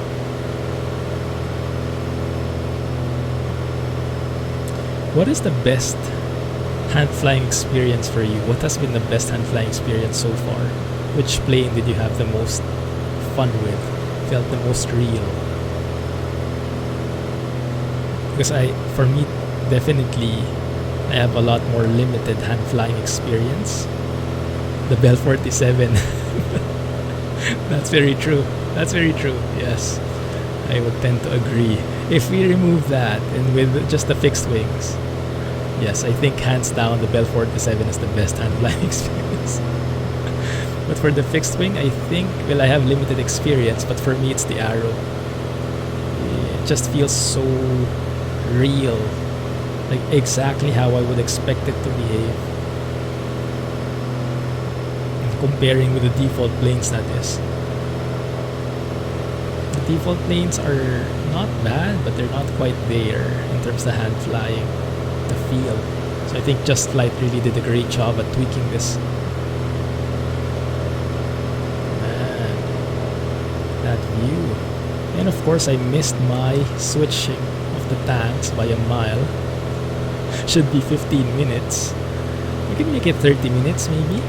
What is the best hand flying experience for you? What has been the best hand flying experience so far? Which plane did you have the most fun with? Felt the most real? Because for me, definitely, I have a lot more limited hand flying experience. The Bell 47. That's very true. That's very true. Yes, I would tend to agree. If we remove that and with just the fixed wings, yes, I think hands down the Bell 47 is the best hand flying experience. But for the fixed wing, I think, well, I have limited experience, but for me it's the Arrow. Yeah. just feels so real, like exactly how I would expect it to behave. Comparing with the default planes, that is. The default planes are not bad, but they're not quite there in terms of the hand flying, the feel. So I think Just Flight really did a great job at tweaking this. Man, that view. And of course I missed my switching of the tanks by a mile. Should be 15 minutes. We can make it 30 minutes maybe.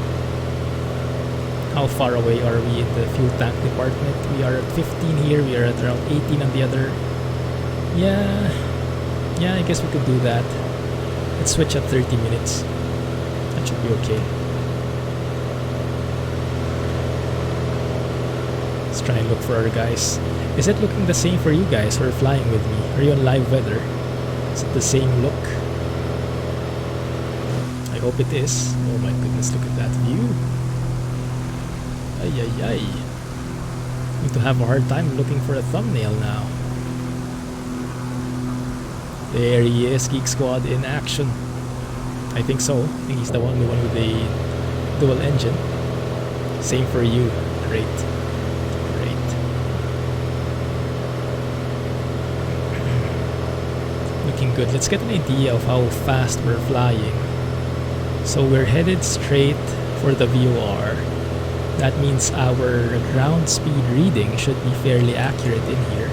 How far away are we in the fuel tank department? We are at 15 here, we are at around 18 on the other. Yeah, I guess we could do that. Let's switch at 30 minutes. That should be okay. Let's try and look for our guys. Is it looking the same for you guys who are flying with me? Are you on live weather? Is it the same look? I hope it is. Oh my goodness, look at that view. Ay. Going to have a hard time looking for a thumbnail now. There he is, Geek Squad in action. I think so. I think he's the only one with the dual engine. Same for you. Great. Looking good. Let's get an idea of how fast we're flying. So we're headed straight for the VOR. That means our ground speed reading should be fairly accurate in here.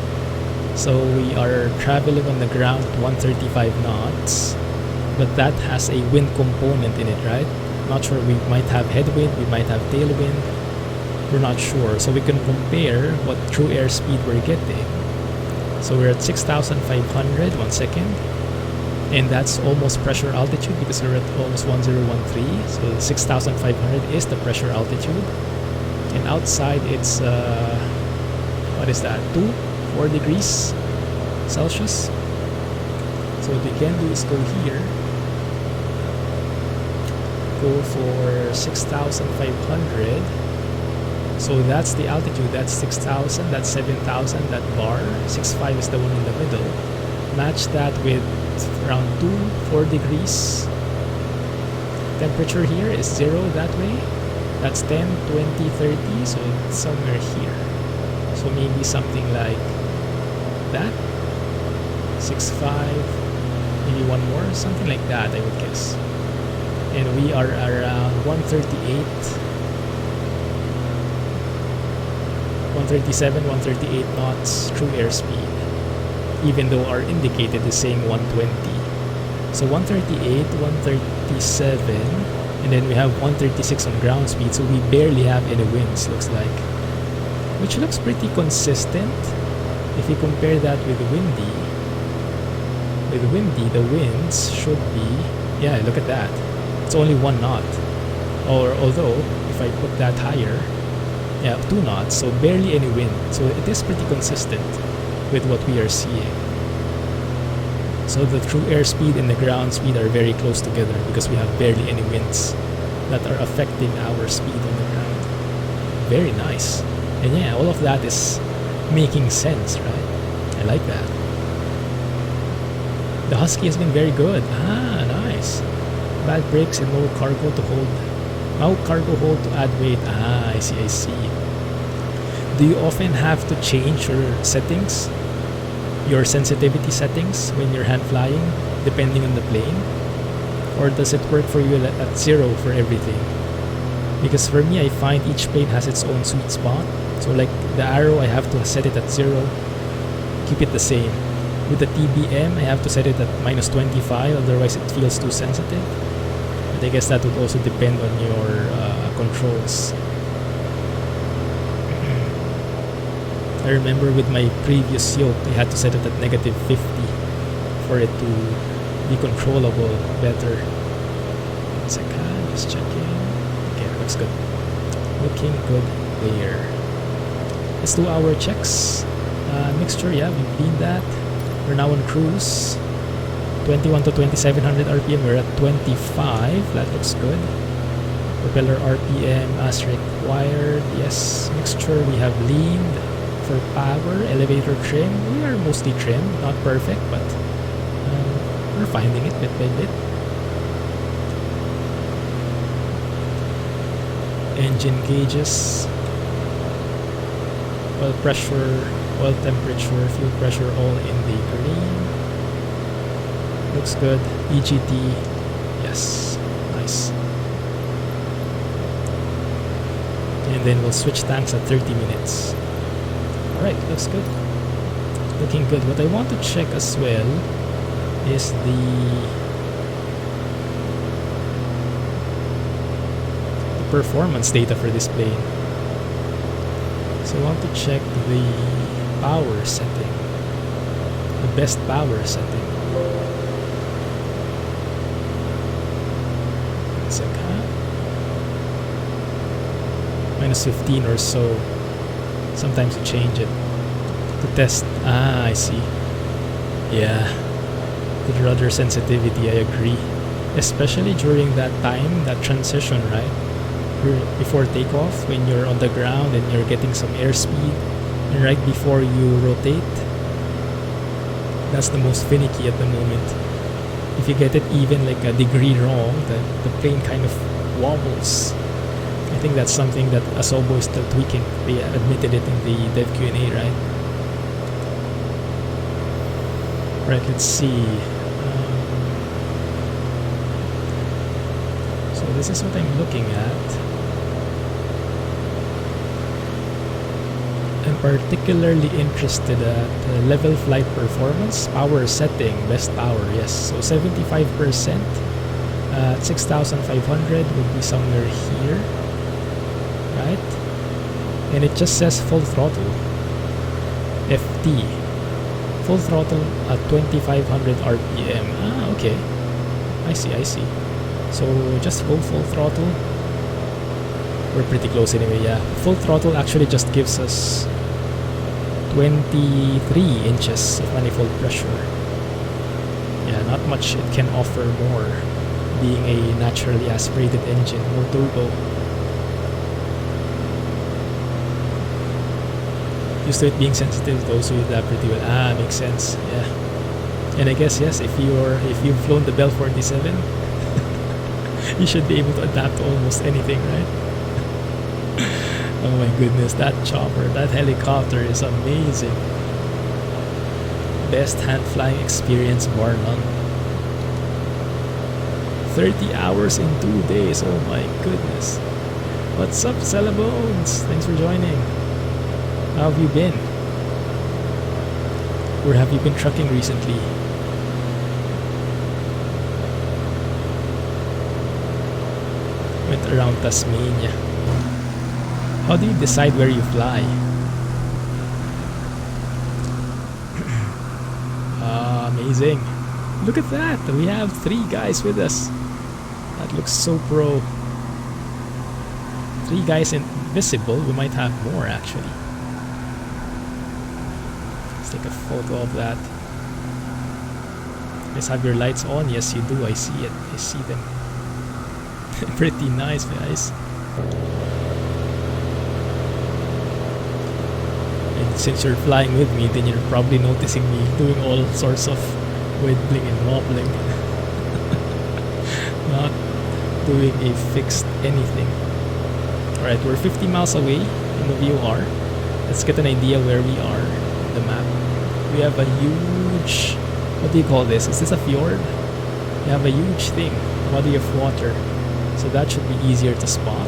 So we are traveling on the ground at 135 knots, but that has a wind component in it, right? Not sure, we might have headwind, we might have tailwind, we're not sure. So we can compare what true airspeed we're getting. So we're at 6,500, 1 second, and that's almost pressure altitude because we're at almost 1013. So 6,500 is the pressure altitude. And outside it's what is that, 4 degrees Celsius. So what we can do is go here, go for 6,500. So that's the altitude, that's 6,000, that's 7,000, that bar. 6.5 is the one in the middle. Match that with around 4 degrees. Temperature here is 0 that way. That's 10, 20, 30, so it's somewhere here. So maybe something like that. 6.5, maybe one more, something like that, I would guess. And we are around 138, 137, 138 knots true airspeed, even though our indicated is saying 120. So 138, 137, and then we have 136 on ground speed, so we barely have any winds, looks like. Which looks pretty consistent. If you compare that with windy, the winds should be, yeah, look at that. It's only 1 knot. Or although, if I put that higher, yeah, 2 knots, so barely any wind. So it is pretty consistent with what we are seeing. So the true airspeed and the ground speed are very close together because we have barely any winds that are affecting our speed on the ground. Very nice. And yeah, all of that is making sense, right? I like that. The Husky has been very good. Ah, nice. Bad brakes and no cargo to hold. No cargo hold to add weight. Ah, I see. Do you often have to change your settings? Your sensitivity settings when you're hand flying, depending on the plane? Or does it work for you at 0 for everything? Because for me, I find each plane has its own sweet spot. So like the arrow, I have to set it at 0, keep it the same. With the TBM, I have to set it at -25, otherwise it feels too sensitive. But I guess that would also depend on your controls. I remember with my previous yoke, I had to set it at -50 for it to be controllable better. 1 second, just checking. Okay, looks good. Looking good there. Let's do our checks. Mixture, yeah, we've been that. We're now on cruise. 21 to 2700 RPM, we're at 25. That looks good. Propeller RPM as required. Yes, mixture, we have leaned. For power, elevator trim, we are mostly trim, not perfect, but we're finding it bit by bit. Engine gauges, oil pressure, oil temperature, fuel pressure, all in the green. Looks good. EGT, yes, nice. And then we'll switch tanks at 30 minutes. Alright, looks good. Looking good. What I want to check as well is the performance data for this plane. So I want to check the power setting, the best power setting. One sec, minus 15 or so. Sometimes you change it to test. I see. Yeah, the rudder sensitivity, I agree. Especially during that time, that transition, right? Before takeoff, when you're on the ground and you're getting some airspeed, and right before you rotate, that's the most finicky at the moment. If you get it even like a degree wrong, the plane kind of wobbles. I think that's something that Asobo is still tweaking. They admitted it in the dev Q&A, right? Right, let's see. So this is what I'm looking at. I'm particularly interested at level flight performance, power setting, best power, yes. So 75% at 6,500 would be somewhere here, right? And it just says full throttle, FT, full throttle at 2,500 RPM. Ah, okay. I see. So just full throttle. We're pretty close anyway, yeah. Full throttle actually just gives us 23 inches of manifold pressure. Yeah, not much it can offer more, being a naturally aspirated engine, more turbo. Used to it being sensitive, those with that pretty well. Ah, makes sense, yeah. And I guess, yes, if you've flown the Bell 47, you should be able to adapt to almost anything, right? Oh my goodness, that chopper, that helicopter is amazing. Best hand flying experience bar none. 30 hours in 2 days, oh my goodness. What's up, Cellabones? Thanks for joining. How have you been? Or have you been trucking recently? Went around Tasmania. How do you decide where you fly? Amazing. Look at that. We have 3 guys with us. That looks so pro. 3 guys invisible. We might have more actually. Let's take a photo of that. You guys have your lights on? Yes, you do. I see it. I see them. Pretty nice, guys. And since you're flying with me, then you're probably noticing me doing all sorts of wiggling and wobbling. Not doing a fixed anything. Alright, we're 50 miles away from the VOR. Let's get an idea where we are on the map. We have a huge... what do you call this? Is this a fjord? We have a huge thing, body of water. So that should be easier to spot.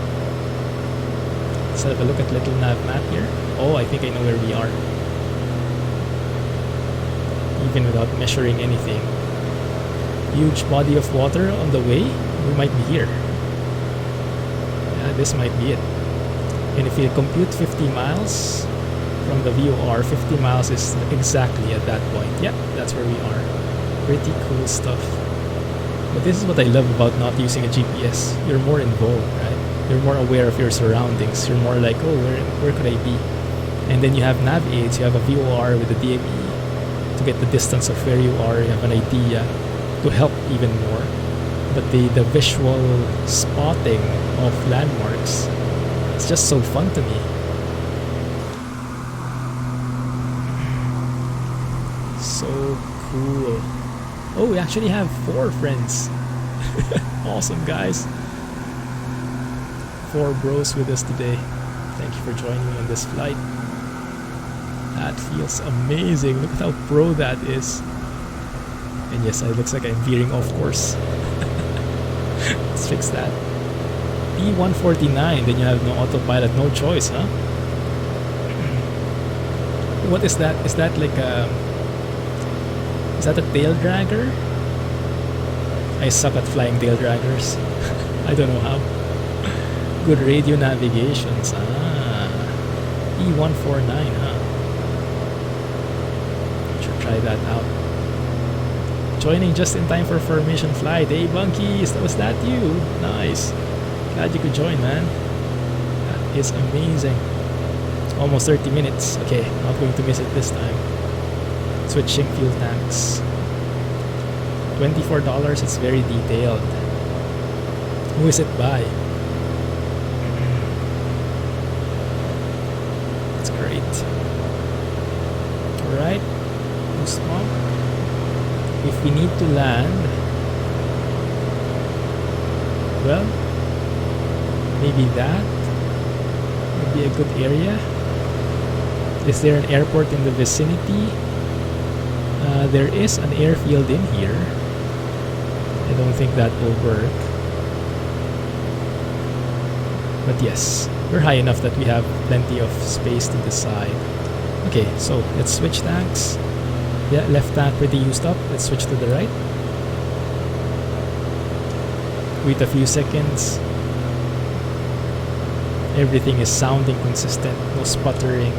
Let's have a look at little nav map here. Oh, I think I know where we are. Even without measuring anything. Huge body of water on the way. We might be here. Yeah, this might be it. And if you compute 50 miles from the VOR, 50 miles is exactly at that point. Yeah, that's where we are. Pretty cool stuff. But this is what I love about not using a GPS. You're more involved, right? You're more aware of your surroundings. You're more like, oh, where could I be? And then you have nav aids. You have a VOR with a DME to get the distance of where you are. You have an idea to help even more. But the visual spotting of landmarks, it's just so fun to me. Cool. Oh, we actually have 4 friends. Awesome, guys. 4 bros with us today. Thank you for joining me on this flight. That feels amazing. Look at how pro that is. And yes, it looks like I'm veering off course. Let's fix that. P149, then you have no autopilot, no choice, huh? What is that? Is that like a... Is that a tail dragger? I suck at flying tail draggers. I don't know how. Good radio navigations. E149, huh? Should try that out. Joining just in time for formation flight. Hey, Bunkies, was that you? Nice. Glad you could join, man. That is amazing. Almost 30 minutes. Okay, not going to miss it this time. Switching fuel tanks. $24, it's very detailed. Who is it by? That's great. Alright. Boost pump. If we need to land, well, maybe that would be a good area. Is there an airport in the vicinity? There is an airfield in here. I don't think that will work. But yes, we're high enough that we have plenty of space to the side. Okay, so let's switch tanks. Yeah, left tank pretty used up. Let's switch to the right. Wait a few seconds. Everything is sounding consistent. No sputtering.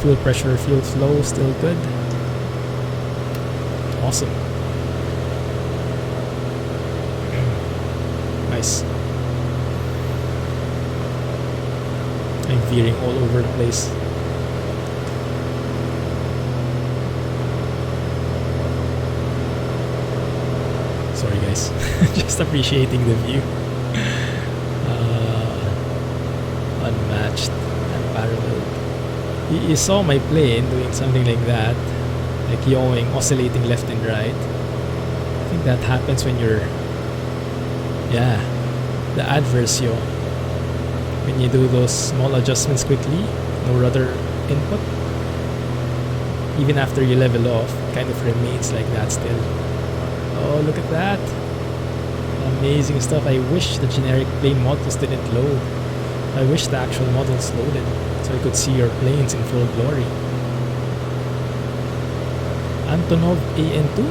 Fuel pressure, fuel flow, still good. Awesome. Nice. I'm veering all over the place. Sorry guys, just appreciating the view. Unmatched, unparalleled. You saw my plane doing something like that, like yawing, oscillating left and right. I think that happens when you're, yeah, the adverse yaw. When you do those small adjustments quickly, no rudder input, even after you level off, kind of remains like that still. Oh, look at that. Amazing stuff. I wish the generic plane models didn't load. I wish the actual models loaded so I could see your planes in full glory. Antonov AN2?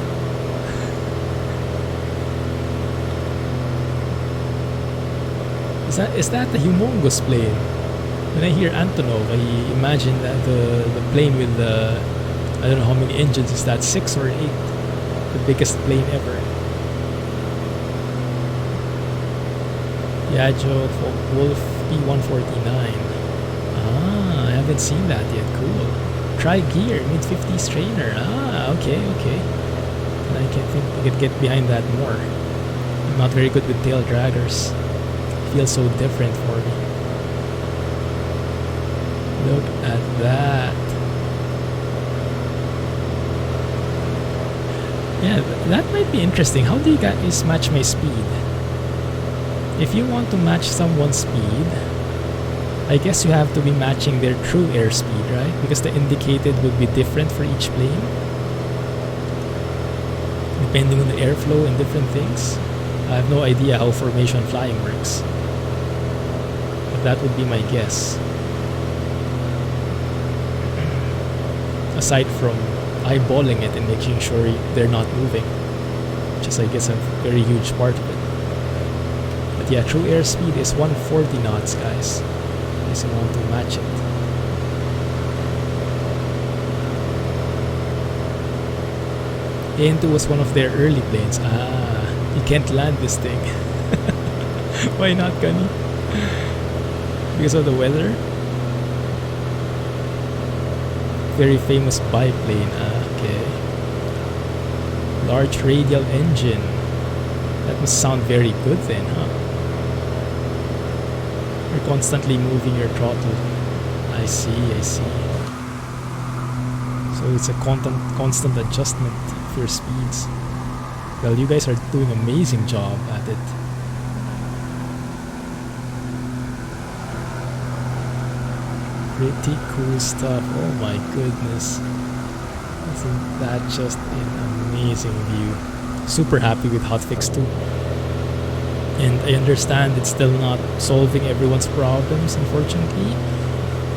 Is that a humongous plane? When I hear Antonov, I imagine that the plane with the, I don't know how many engines is that, 6 or 8? The biggest plane ever. Yajo Wolf P149. Ah, I haven't seen that yet. Cool. Try gear, mid-50s trainer. Ah, okay. And I can think I could get behind that more. I'm not very good with tail draggers. It feels so different for me. Look at that. Yeah, that might be interesting. How do you guys match my speed? If you want to match someone's speed, I guess you have to be matching their true airspeed, right? Because the indicated would be different for each plane, depending on the airflow and different things. I have no idea how formation flying works, but that would be my guess. Aside from eyeballing it and making sure they're not moving, which is, I guess, a very huge part of it. But yeah, true airspeed is 140 knots, guys. In case you want to match it. AN2 was one of their early planes. Ah, you can't land this thing. Why not, Gunny? Because of the weather? Very famous biplane. Okay. Large radial engine. That must sound very good then, huh? You're constantly moving your throttle. I see. So it's a constant adjustment of your speeds. Well, you guys are doing an amazing job at it. Pretty cool stuff. Oh my goodness. Isn't that just an amazing view? Super happy with Hotfix 2. And I understand it's still not solving everyone's problems, unfortunately.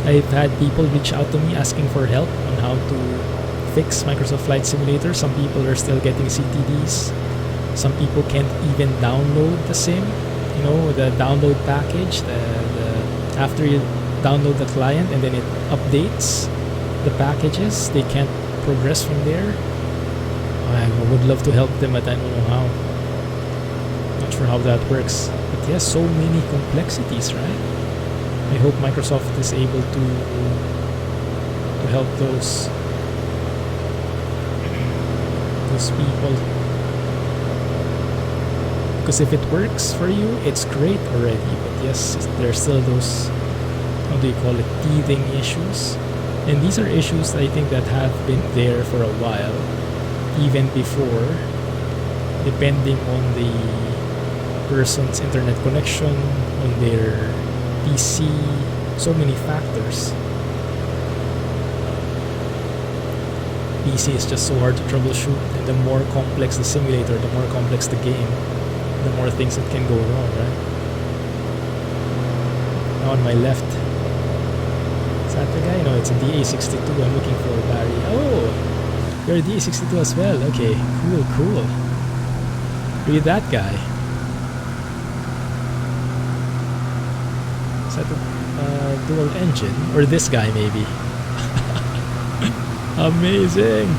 I've had people reach out to me asking for help on how to fix Microsoft Flight Simulator. Some people are still getting CTDs. Some people can't even download the sim. You know, the download package. After you download the client and then it updates the packages, they can't progress from there. I would love to help them, but I don't know how. Not sure how that works. But yes, so many complexities, right? I hope Microsoft is able to help those people. Because if it works for you, it's great already. But yes, there's still those, how do you call it, teething issues. And these are issues I think that have been there for a while, even before, depending on the person's internet connection, on their PC, so many factors. PC is just so hard to troubleshoot, and the more complex the simulator, the more complex the game, the more things that can go wrong, right? Now on my left, is that the guy? No, it's a DA62. I'm looking for Barry. Oh, you're a DA62 as well. Okay, cool. Read that guy. Is that a dual engine? Or this guy maybe? Amazing!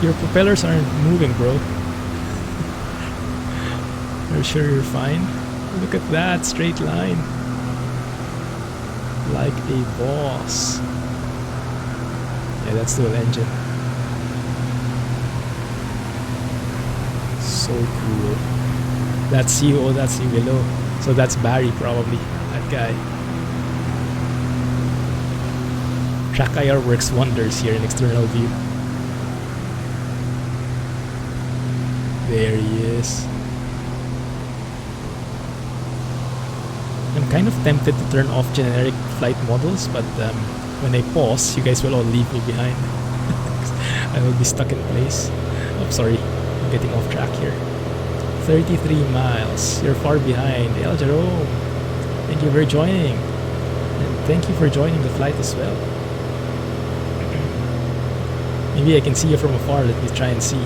Your propellers aren't moving, bro. Are you sure you're fine? Look at that straight line. Like a boss. Yeah, that's dual engine. So cool. That's you. Oh, that's you below. So that's Barry, probably. That guy. Track IR works wonders here in external view. There he is. I'm kind of tempted to turn off generic flight models, but when I pause, you guys will all leave me behind. I will be stuck in place. Oh, sorry. I'm getting off track here. 33 miles. You're far behind. El Jerome, thank you for joining. And thank you for joining the flight as well. Maybe I can see you from afar. Let me try and see.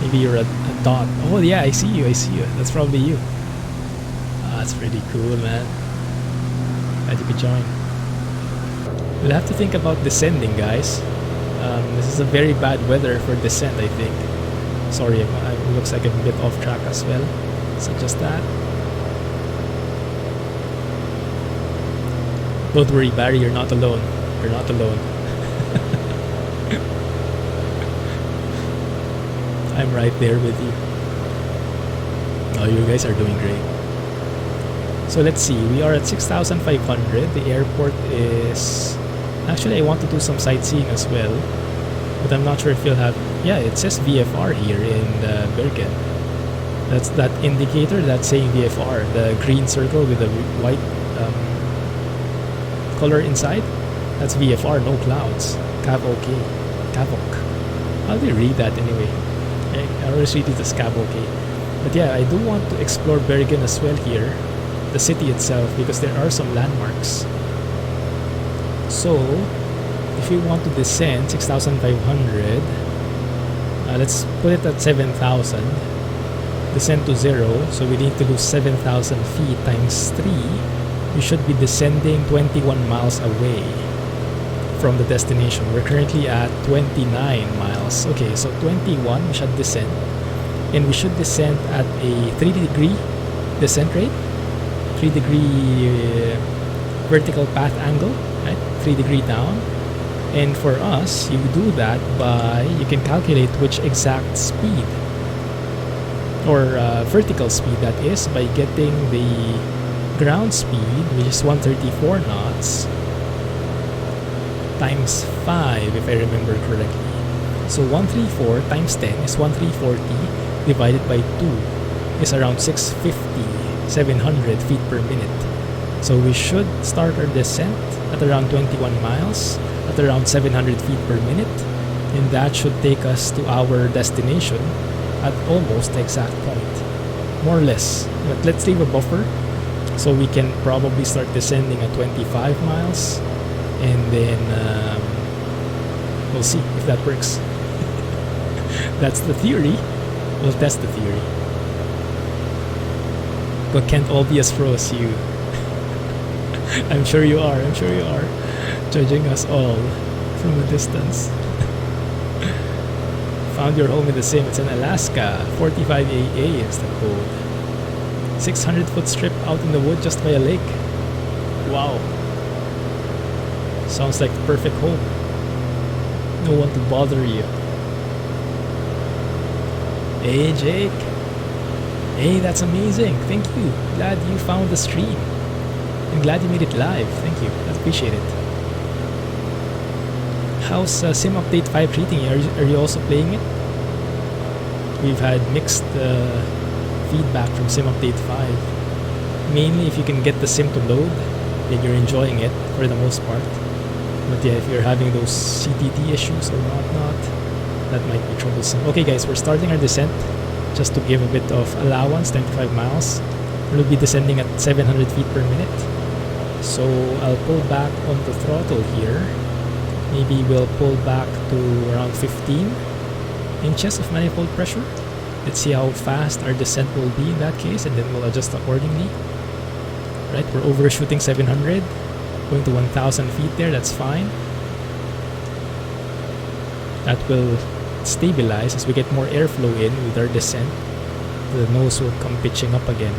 Maybe you're a dot. Oh yeah, I see you. That's probably you. That's pretty cool, man. Glad you could join. We'll have to think about descending, guys. This is a very bad weather for descent, I think. Sorry, it looks like I'm a bit off track as well. So just that. Don't worry, Barry, you're not alone. You're not alone. I'm right there with you. Oh, you guys are doing great. So let's see, we are at 6,500. The airport is... Actually, I want to do some sightseeing as well. But I'm not sure if you'll have... Yeah, it says VFR here in Bergen. That's that indicator that's saying VFR. The green circle with the white color inside. That's VFR, no clouds. Kavok. How do you read that anyway? I always read it as Kavok. But yeah, I do want to explore Bergen as well here. The city itself, because there are some landmarks. So if we want to descend 6,500, let's put it at 7,000, descend to 0, so we need to lose 7,000 feet times 3. We should be descending 21 miles away from the destination. We're currently at 29 miles. Okay, so 21 we should descend, and we should descend at a 3-degree descent rate, 3-degree vertical path angle, right? 3-degree down. And for us, you do that by, you can calculate which exact speed or vertical speed that is by getting the ground speed, which is 134 knots, times 5 if I remember correctly. So 134 times 10 is 1340 divided by 2 is around 650, 700 feet per minute. So we should start our descent at around 21 miles at around 700 feet per minute, and that should take us to our destination at almost the exact point, more or less. But let's leave a buffer so we can probably start descending at 25 miles, and then we'll see if that works. That's the theory. We'll test the theory. But can't all be as pro as you. I'm sure you are. I'm sure you are. Judging us all from a distance. Found your home in the sim. It's in Alaska. 45 AA is the code. 600-foot strip out in the wood just by a lake. Wow. Sounds like the perfect home. No one to bother you. Hey Jake. Hey, that's amazing. Thank you. Glad you found the stream. I'm glad you made it live. Thank you. I appreciate it. How's Sim Update 5 treating you? Are you also playing it? We've had mixed feedback from Sim Update 5. Mainly if you can get the sim to load, then you're enjoying it for the most part. But yeah, if you're having those CTT issues or whatnot, that might be troublesome. Okay guys, we're starting our descent. Just to give a bit of allowance, 25 miles. We'll be descending at 700 feet per minute. So I'll pull back on the throttle here. Maybe we'll pull back to around 15 inches of manifold pressure. Let's see how fast our descent will be in that case, and then we'll adjust accordingly. Right, we're overshooting 700, going to 1,000 feet there, that's fine. That will stabilize as we get more airflow in with our descent. The nose will come pitching up again.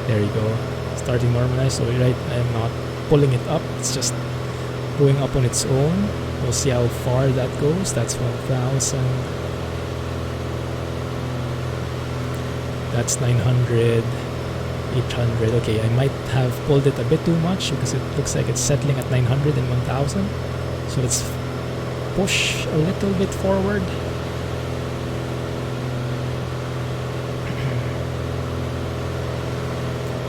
There you go. Starting normalized. So right, I'm not pulling it up. It's just going up on its own. We'll see how far that goes. That's 1,000. That's 900. 800. Okay, I might have pulled it a bit too much because it looks like it's settling at 900 and 1,000. So let's push a little bit forward.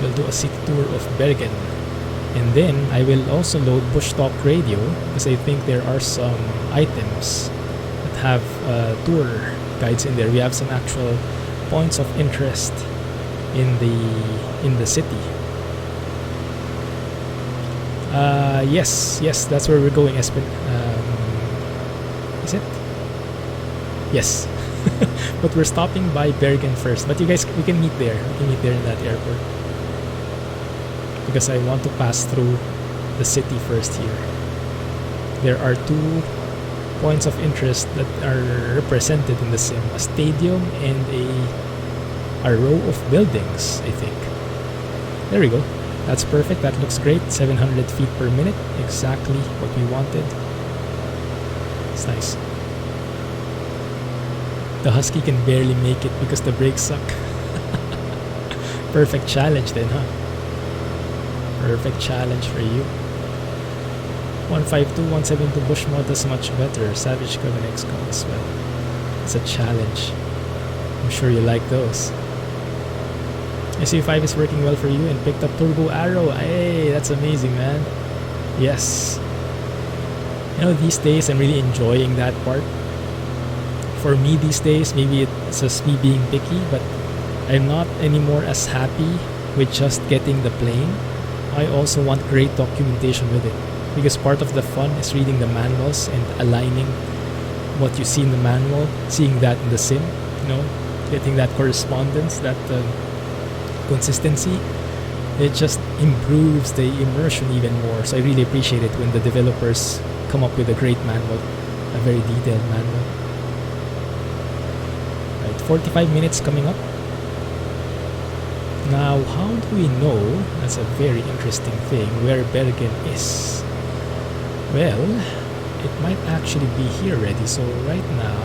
We'll do a city tour of Bergen, and then I will also load Bushtalk Radio because I think there are some items that have tour guides in there. We have some actual points of interest in the city. Yes, that's where we're going, Espen. Is it? Yes. But we're stopping by Bergen first. But you guys, we can meet there. We can meet there in that airport. Because I want to pass through the city first here. There are 2 points of interest that are represented in the sim. A stadium and a row of buildings, I think. There we go. That's perfect. That looks great. 700 feet per minute. Exactly what we wanted. It's nice. The Husky can barely make it because the brakes suck. Perfect challenge then, huh? Perfect challenge for you. 152, 172 Bush mod is much better. Savage Cub and XCOM as well. It's a challenge. I'm sure you like those. SU5 is working well for you and picked up Turbo Arrow. Hey, that's amazing, man. Yes. You know, these days I'm really enjoying that part. For me these days, maybe it's just me being picky, but I'm not anymore as happy with just getting the plane. I also want great documentation with it, because part of the fun is reading the manuals and aligning what you see in the manual, seeing that in the sim, you know, getting that correspondence, that consistency. It just improves the immersion even more. So I really appreciate it when the developers come up with a great manual, a very detailed manual. Right, 45 minutes coming up. Now, how do we know? That's a very interesting thing, where Bergen is. Well, it might actually be here already. So right now,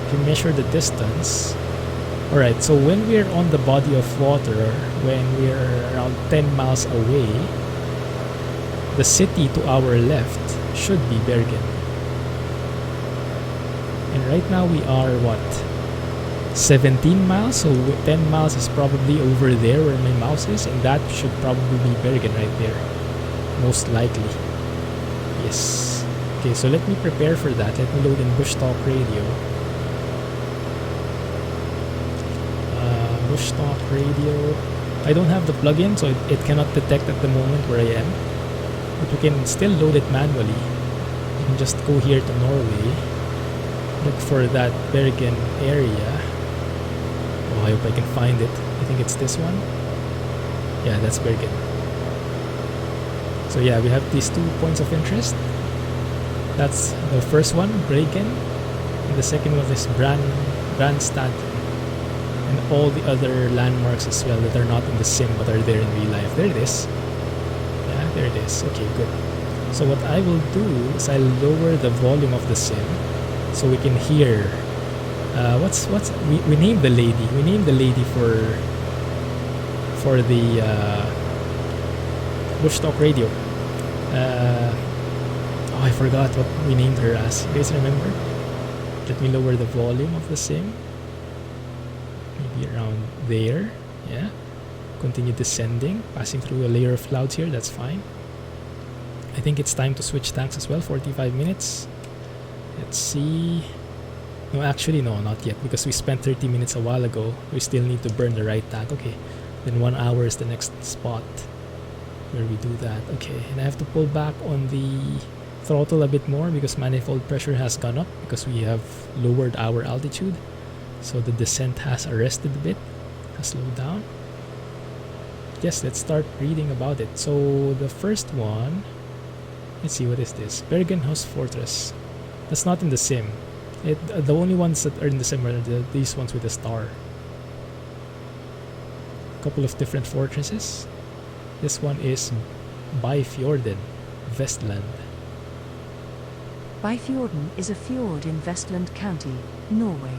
if you measure the distance. Alright, so when we're on the body of water, when we're around 10 miles away, the city to our left should be Bergen. right now we are what? 17 miles, so 10 miles is probably over there where my mouse is, and that should probably be Bergen right there. Most likely. Yes. Okay, so let me prepare for that. Let me load in Bushtalk Radio. Bushtalk Radio. I don't have the plugin, so it cannot detect at the moment where I am. But we can still load it manually. You can just go here to Norway. Look for that Bergen area. Oh, I hope I can find it. I think it's this one. Yeah, that's Bergen. So yeah, we have these 2 points of interest. That's the first one, Bergen, and the second one is Brandstad, and all the other landmarks as well that are not in the sim but are there in real life. There it is. Yeah, there it is. Okay, good. So what I will do is I'll lower the volume of the sim so we can hear. We named the lady. We named the lady for the Bushtalk Radio. I forgot what we named her as. You guys remember? Let me lower the volume of the sim. Maybe around there. Yeah. Continue descending, passing through a layer of clouds here. That's fine. I think it's time to switch tanks as well. 45 minutes. Let's see. No, actually, no, not yet, because we spent 30 minutes a while ago. We still need to burn the right tank. Okay. Then 1 hour is the next spot where we do that. Okay. And I have to pull back on the throttle a bit more because manifold pressure has gone up because we have lowered our altitude. So the descent has arrested a bit, has slowed down. Yes, let's start reading about it. So the first one, let's see, what is this? Bergen House Fortress. That's not in the sim. The only ones that are in the sim are these ones with a star. A couple of different fortresses. This one is Byfjorden, Vestland. Byfjorden is a fjord in Vestland County, Norway.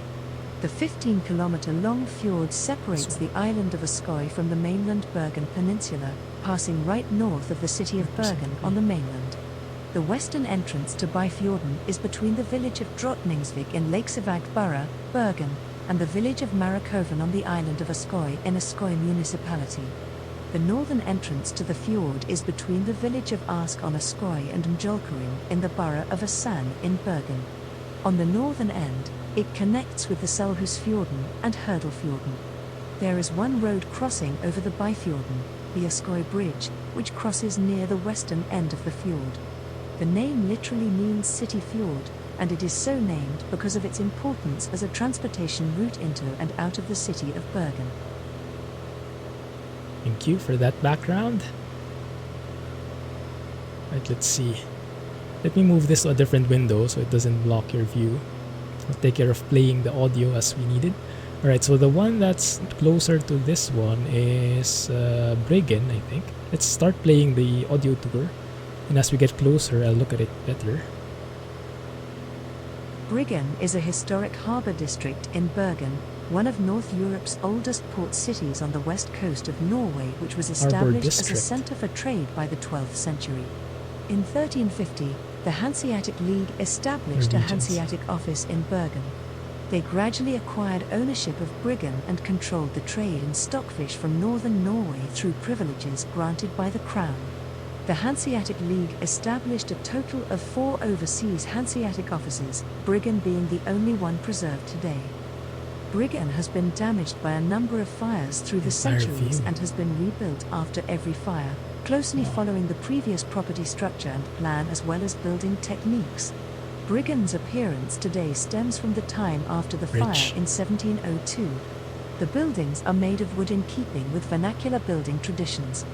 The 15-kilometer-long fjord separates the island of Askøy from the mainland Bergen Peninsula, passing right north of the city of Bergen on the mainland. The western entrance to Byfjorden is between the village of Drottningsvik in Leksevåg borough, Bergen, and the village of Marikoven on the island of Askøy in Askøy municipality. The northern entrance to the fjord is between the village of Ask on Askøy and Mjølkering in the borough of Asan in Bergen. On the northern end, it connects with the Sølhusfjorden and Hurdalfjorden. There is one road crossing over the Byfjorden, the Askøy Bridge, which crosses near the western end of the fjord. The name literally means city fjord, and it is so named because of its importance as a transportation route into and out of the city of Bergen. Thank you for that background. Right, let's see. Let me move this to a different window so it doesn't block your view. I'll take care of playing the audio as we need it. Alright, so the one that's closer to this one is Bergen, I think. Let's start playing the audio tour. And as we get closer, I'll look at it better. Bergen is a historic harbour district in Bergen, one of North Europe's oldest port cities on the west coast of Norway, which was established as a centre for trade by the 12th century. In 1350, the Hanseatic League established a Hanseatic office in Bergen. They gradually acquired ownership of Bergen and controlled the trade in stockfish from northern Norway through privileges granted by the Crown. The Hanseatic League established a total of 4 overseas Hanseatic offices, Bergen being the only one preserved today. Bergen has been damaged by a number of fires through the centuries and has been rebuilt after every fire, closely following the previous property structure and plan as well as building techniques. Bergen's appearance today stems from the time after the fire in 1702. The buildings are made of wood in keeping with vernacular building traditions.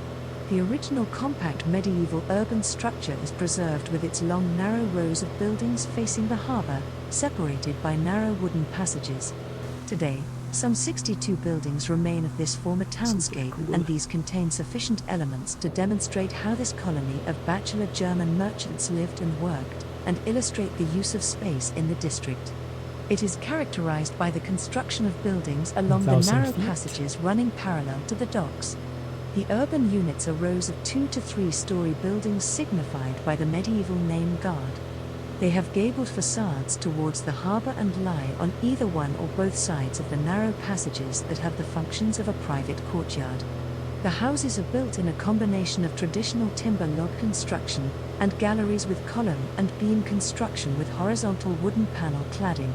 The original compact medieval urban structure is preserved with its long narrow rows of buildings facing the harbour, separated by narrow wooden passages. Today, some 62 buildings remain of this former townscape, and these contain sufficient elements to demonstrate how this colony of bachelor German merchants lived and worked, and illustrate the use of space in the district. It is characterized by the construction of buildings along the narrow passages running parallel to the docks. The urban units are rows of 2 to 3 story buildings signified by the medieval name guard. They have gabled facades towards the harbour and lie on either one or both sides of the narrow passages that have the functions of a private courtyard. The houses are built in a combination of traditional timber log construction and galleries with column and beam construction with horizontal wooden panel cladding.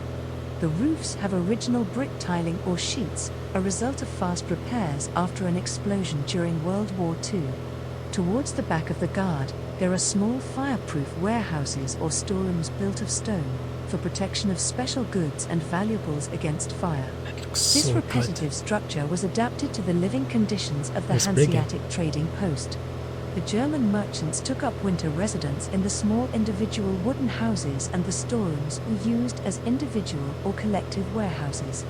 The roofs have original brick tiling or sheets, a result of fast repairs after an explosion during World War II. Towards the back of the guard, there are small fireproof warehouses or storerooms built of stone for protection of special goods and valuables against fire. This so repetitive structure was adapted to the living conditions of the Hanseatic trading post. The German merchants took up winter residence in the small individual wooden houses, and the storerooms were used as individual or collective warehouses.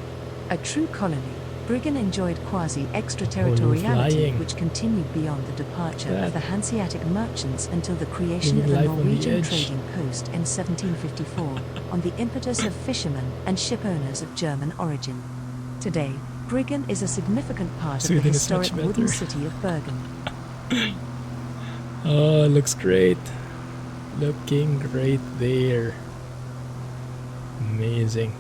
A true colony, Bergen enjoyed quasi-extraterritoriality which continued beyond the departure of the Hanseatic merchants until the creation of the Norwegian trading post in 1754, on the impetus of fishermen and ship owners of German origin. Today, Bergen is a significant part of the historic wooden city of Bergen. Oh, looks great. Looking great there. Amazing.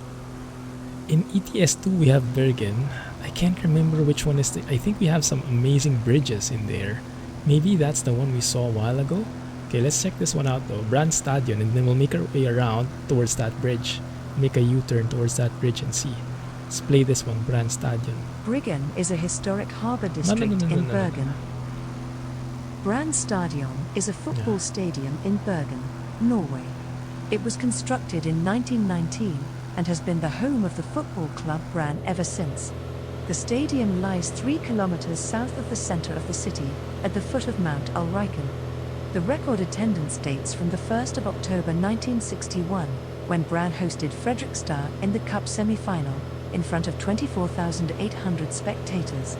In ETS2 we have Bergen. I can't remember which one is the... I think we have some amazing bridges in there. Maybe that's the one we saw a while ago. Okay, let's check this one out though. Brand Stadion, and then we'll make our way around towards that bridge. Make a U-turn towards that bridge and see. Let's play this one, Brand Stadion. Bergen is a historic harbour district in Bergen. Brand Stadion is a football stadium in Bergen, Norway. It was constructed in 1919 and has been the home of the football club Brann ever since. The stadium lies 3 kilometers south of the center of the city, at the foot of Mount Ulriken. The record attendance dates from the 1st of October 1961, when Brann hosted Fredrikstad in the Cup semi-final, in front of 24,800 spectators.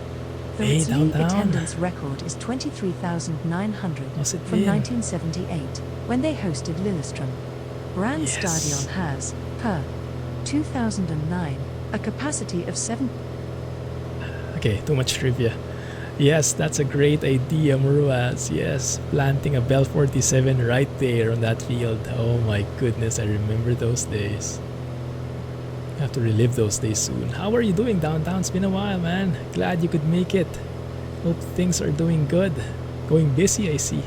Though its league attendance record is 23,900 from 1978, when they hosted Lillestrøm. Brann Stadion has, per 2009, a capacity of 7... Okay, too much trivia. Yes, that's a great idea, Muruaz. Yes, planting a Bell 47 right there on that field. Oh my goodness, I remember those days. I have to relive those days soon. How are you doing downtown? It's been a while, man. Glad you could make it. Hope things are doing good. Going busy, I see.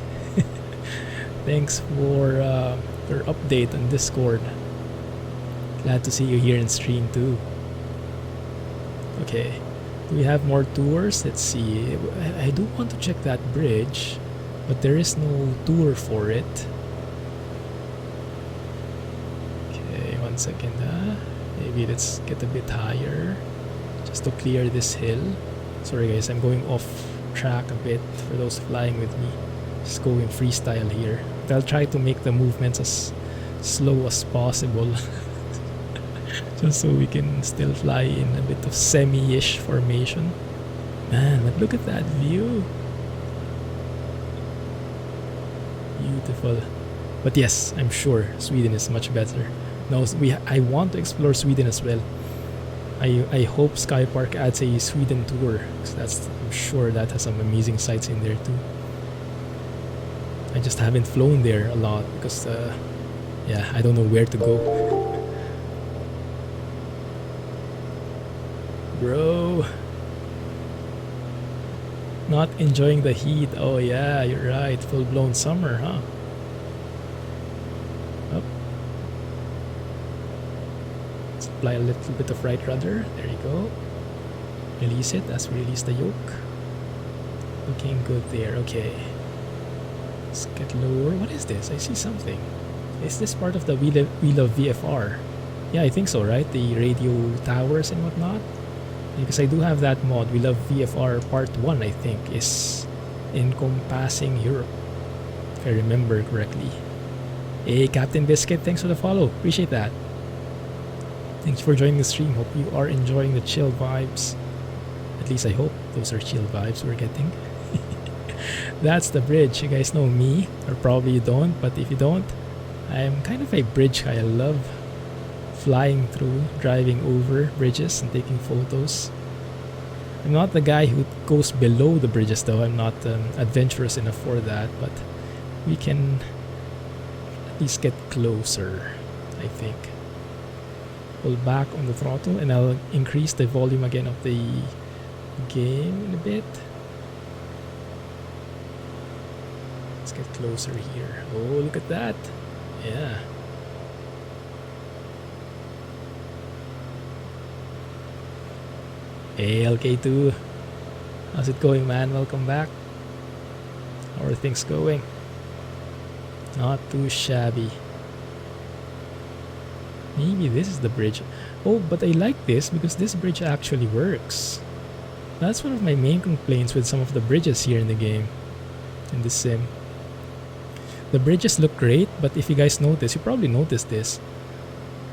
Thanks for your update on Discord. Glad to see you here in stream too. Okay, do we have more tours? Let's see. I do want to check that bridge, but there is no tour for it. Okay, 1 second. Maybe let's get a bit higher just to clear this hill. Sorry guys, I'm going off track a bit for those flying with me. Just going freestyle here. But I'll try to make the movements as slow as possible. Just so we can still fly in a bit of semi-ish formation. Man, but look at that view. Beautiful. But yes, I'm sure Sweden is much better. No, I want to explore Sweden as well. I hope Skypark adds a Sweden tour, because I'm sure that has some amazing sights in there too. I just haven't flown there a lot because I don't know where to go. Bro, not enjoying the heat. Oh yeah, you're right. Full-blown summer, huh? Apply a little bit of right rudder. There you go. Release it as we release the yoke. Looking good there. Okay. Let's get lower. What is this? I see something. Is this part of the wheel of VFR? Yeah, I think so, right? The radio towers and whatnot. Because I do have that mod. Wheel of VFR Part 1, I think, is encompassing Europe, if I remember correctly. Hey, Captain Biscuit, thanks for the follow. Appreciate that. Thanks for joining the stream. Hope you are enjoying the chill vibes. At least I hope those are chill vibes we're getting. That's the bridge. You guys know me, or probably you don't, but if you don't, I'm kind of a bridge guy. I love flying through, driving over bridges and taking photos. I'm not the guy who goes below the bridges though. I'm not adventurous enough for that, but we can at least get closer, I think. Pull back on the throttle and I'll increase the volume again of the game in a bit. Let's get closer here. Oh, look at that. Yeah. Hey LK2, how's it going, man? Welcome back. How are things going? Not too shabby. Maybe this is the bridge. Oh, but I like this because this bridge actually works. That's one of my main complaints with some of the bridges here in the game, in this sim. The bridges look great, but if you guys notice, you probably noticed this.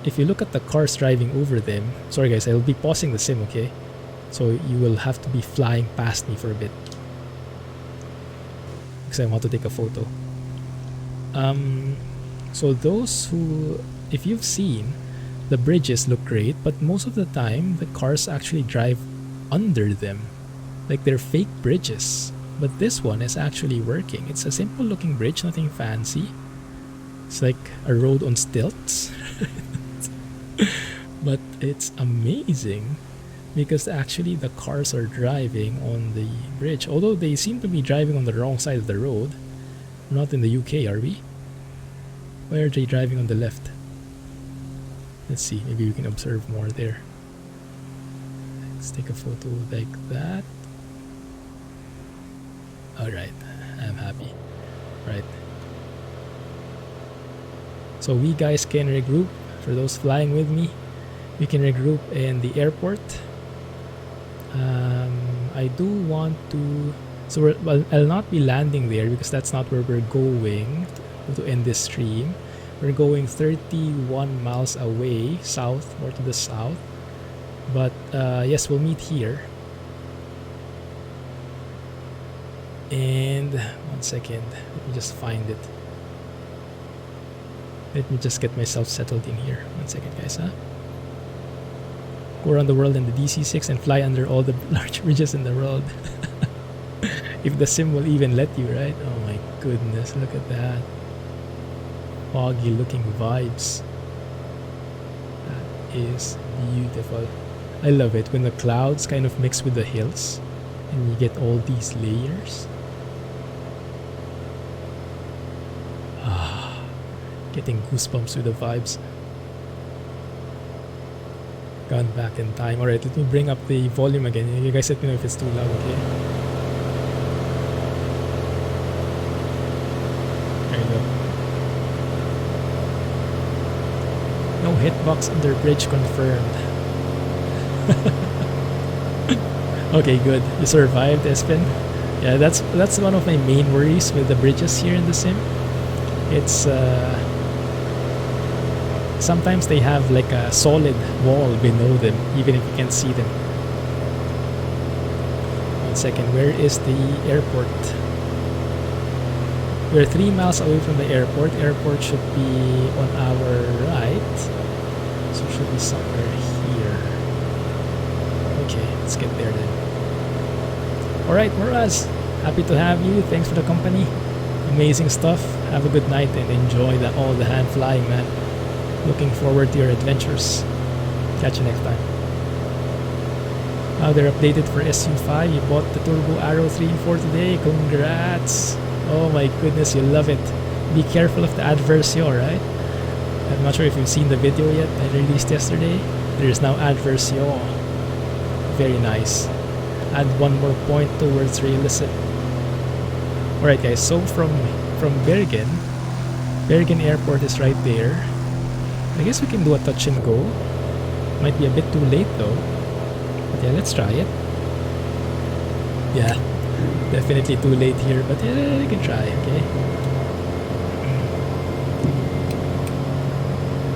If you look at the cars driving over them, sorry guys, I'll be pausing the sim, okay? So you will have to be flying past me for a bit, because I want to take a photo. So those who, if you've seen, the bridges look great, but most of the time the cars actually drive under them, like they're fake bridges. But this one is actually working. It's a simple looking bridge, nothing fancy. It's like a road on stilts. But it's amazing because actually the cars are driving on the bridge, although they seem to be driving on the wrong side of the road. We're not in the UK, are we? Why are they driving on the left? Let's see, maybe we can observe more there. Let's take a photo like that. Alright, I'm happy. Right. So we guys can regroup. For those flying with me, we can regroup in the airport. I do want to... So well, I'll not be landing there because that's not where we're going to end this stream. We're going 31 miles away, south, more to the south. But yes, we'll meet here. And 1 second, let me just find it. Let me just get myself settled in here. 1 second, guys, huh? Go around the world in the DC-6 and fly under all the large bridges in the world. If the sim will even let you, right? Oh my goodness, look at that. Foggy looking vibes. That is beautiful. I love it when the clouds kind of mix with the hills and you get all these layers. Getting goosebumps with the vibes. Gone back in time. Alright, let me bring up the volume again. You guys let me know if it's too loud, okay? There you go. No hitbox under bridge confirmed. Okay, good. You survived, Espen. Yeah, that's one of my main worries with the bridges here in the sim. It's sometimes they have like a solid wall below them, even if you can't see them. 1 second, where is the airport? We're 3 miles away from the airport. Airport should be on our right. So it should be somewhere here. Okay, let's get there then. Alright, Muraz, happy to have you. Thanks for the company. Amazing stuff. Have a good night and enjoy all the hand flying, man. Looking forward to your adventures. Catch you next time. Now they're updated for SU5. You bought the Turbo Arrow 3 and 4 today. Congrats. Oh my goodness, you love it. Be careful of the adverse yaw, right? I'm not sure if you've seen the video yet. I released yesterday. There's now adverse yaw. Very nice. Add one more point towards realism. Alright guys, so from Bergen Airport is right there. I guess we can do a touch and go. Might be a bit too late though. But yeah, let's try it. Yeah, definitely too late here, but yeah, we can try, okay?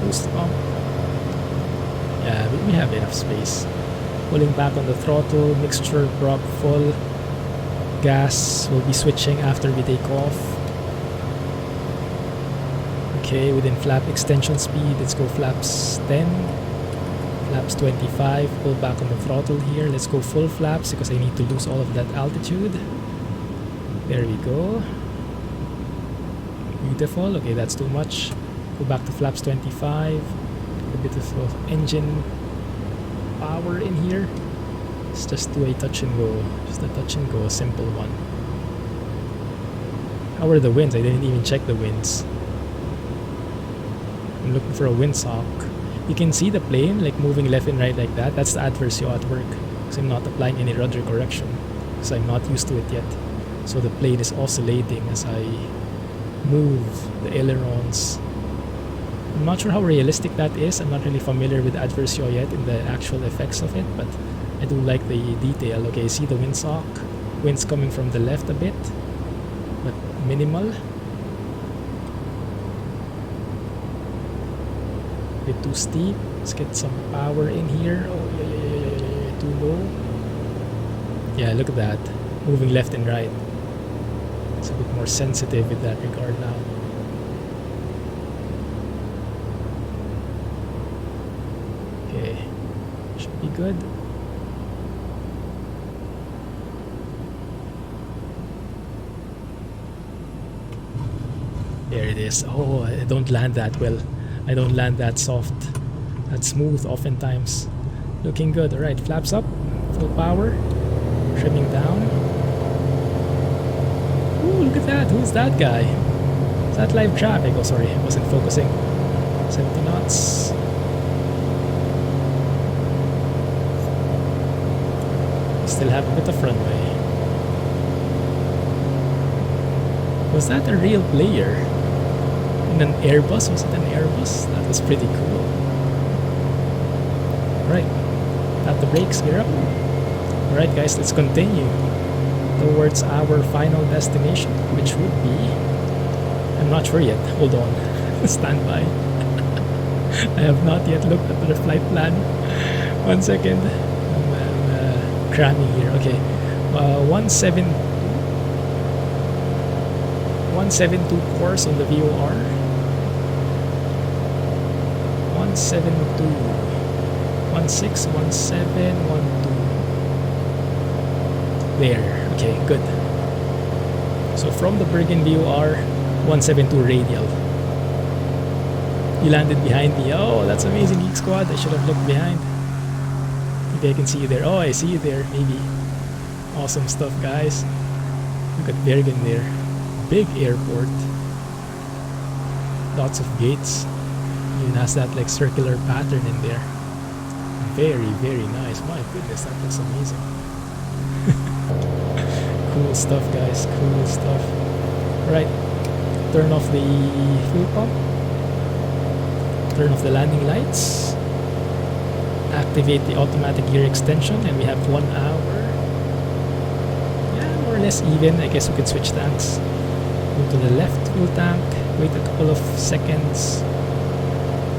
Boost pump. Yeah, we have enough space. Pulling back on the throttle, mixture prop full. Gas will be switching after we take off. Okay, within flap extension speed, let's go flaps 10, flaps 25, pull back on the throttle here. Let's go full flaps because I need to lose all of that altitude. There we go. Beautiful. Okay, that's too much. Go back to flaps 25. A bit of engine power in here. Let's just do a touch and go. Just a touch and go, a simple one. How are the winds? I didn't even check the winds. I'm looking for a windsock. You can see the plane like moving left and right like that. That's the adverse yaw at work. Because I'm not applying any rudder correction. Because I'm not used to it yet. So the plane is oscillating as I move the ailerons. I'm not sure how realistic that is. I'm not really familiar with adverse yaw yet in the actual effects of it, but I do like the detail. Okay, see the windsock? Wind's coming from the left a bit, but minimal. A bit too steep. Let's get some power in here. Oh, yeah, too low. Yeah, look at that. Moving left and right. It's a bit more sensitive in that regard now. Okay, should be good. There it is. Oh, I don't land that well. I don't land that soft. That's smooth oftentimes. Looking good. Alright, flaps up. Full power. Trimming down. Ooh, look at that. Who's that guy? Is that live traffic? Oh, sorry. I wasn't focusing. 70 knots. Still have a bit of runway. Was that a real player? In an Airbus? Was it an Airbus? That was pretty cool. Alright. Tap the brakes, gear up. Alright guys, let's continue towards our final destination, which would be... I'm not sure yet. Hold on. Stand by. I have not yet looked at the flight plan. 1 second. I'm cramming here. Okay. 172 course on the VOR. 172. 16, 17, 12. There. Okay, good. So from the Bergen VOR, 172 radial. You landed behind me. Oh, that's amazing, Geek Squad. I should have looked behind. Maybe I can see you there. Oh, I see you there. Maybe. Awesome stuff, guys. Look at Bergen there. Big airport. Lots of gates. Even has that like circular pattern in there. Very, very nice. My goodness, that looks amazing. Cool stuff, guys. Cool stuff. Right. Turn off the fuel pump. Turn off the landing lights. Activate the automatic gear extension, and we have 1 hour. Yeah, more or less even. I guess we could switch tanks. Go to the left fuel tank. Wait a couple of seconds.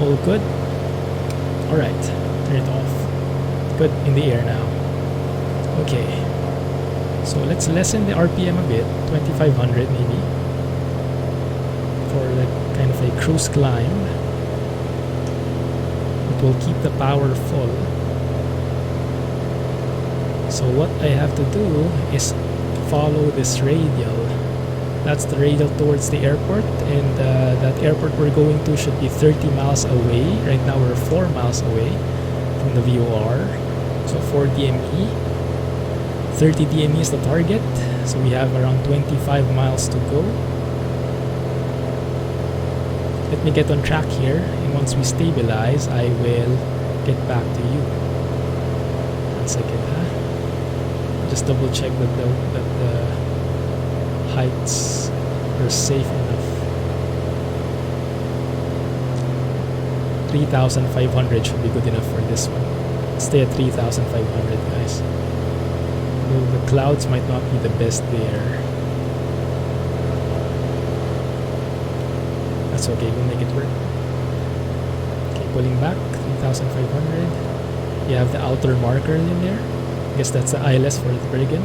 All good. Alright. Turn it off. Good. In the air now. Okay. So let's lessen the RPM a bit. 2500 maybe. For like kind of a cruise climb. It will keep the power full. So what I have to do is follow this radial. That's the radial towards the airport, and that airport we're going to should be 30 miles away. Right now we're 4 miles away from the VOR. So 4 DME. 30 DME is the target. So we have around 25 miles to go. Let me get on track here, and once we stabilize, I will get back to you. 1 second, huh? Just double check that the heights are safe enough. 3,500 should be good enough for this one. Stay at 3,500, guys. Though the clouds might not be the best there. That's okay, we'll make it work. Okay, pulling back, 3,500. You have the outer marker in there. I guess that's the ILS for the Bergen.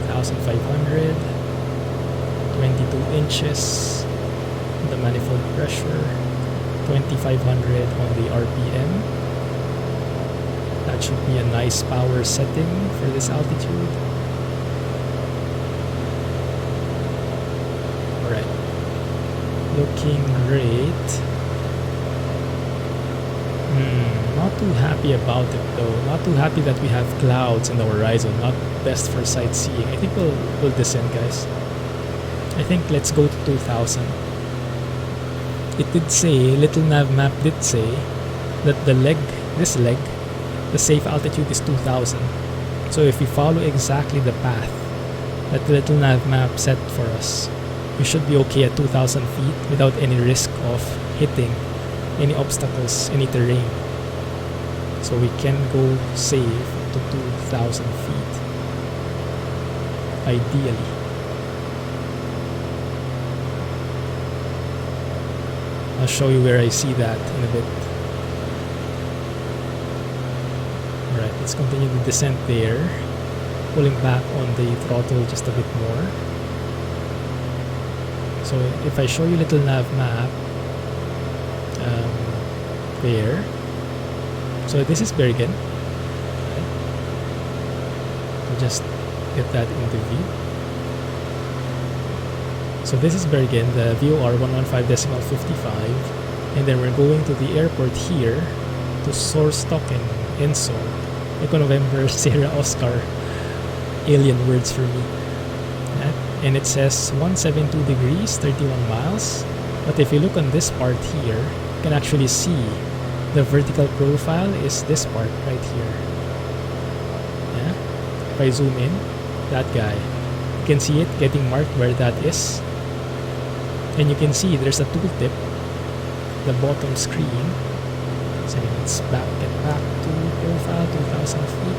3,500. 22 inches. The manifold pressure. 2,500 on the RPM. That should be a nice power setting for this altitude. looking great. Not too happy about it though. Not too happy that we have clouds in the horizon. Not best for sightseeing. I think we'll descend, guys. I think let's go to 2000. It did say, little nav map did say that this leg, the safe altitude is 2000. So if we follow exactly the path that the little nav map set for us, we should be okay at 2000 feet without any risk of hitting any obstacles, any terrain. So we can go safe to 2000 feet, ideally. I'll show you where I see that in a bit. Alright, let's continue the descent there, pulling back on the throttle just a bit more. So if I show you little nav map, there. So this is Bergen. Okay. I'll just get that into view. So this is Bergen, the VOR 115.55, and then we're going to the airport here to Sorstocken, ENSO. Echo November, Sierra Oscar, alien words for me. And it says 172 degrees, 31 miles. But if you look on this part here, you can actually see the vertical profile is this part right here. Yeah? If I zoom in, that guy, you can see it getting marked where that is. And you can see there's a tooltip, the bottom screen. So let's get back to profile, 2000 feet.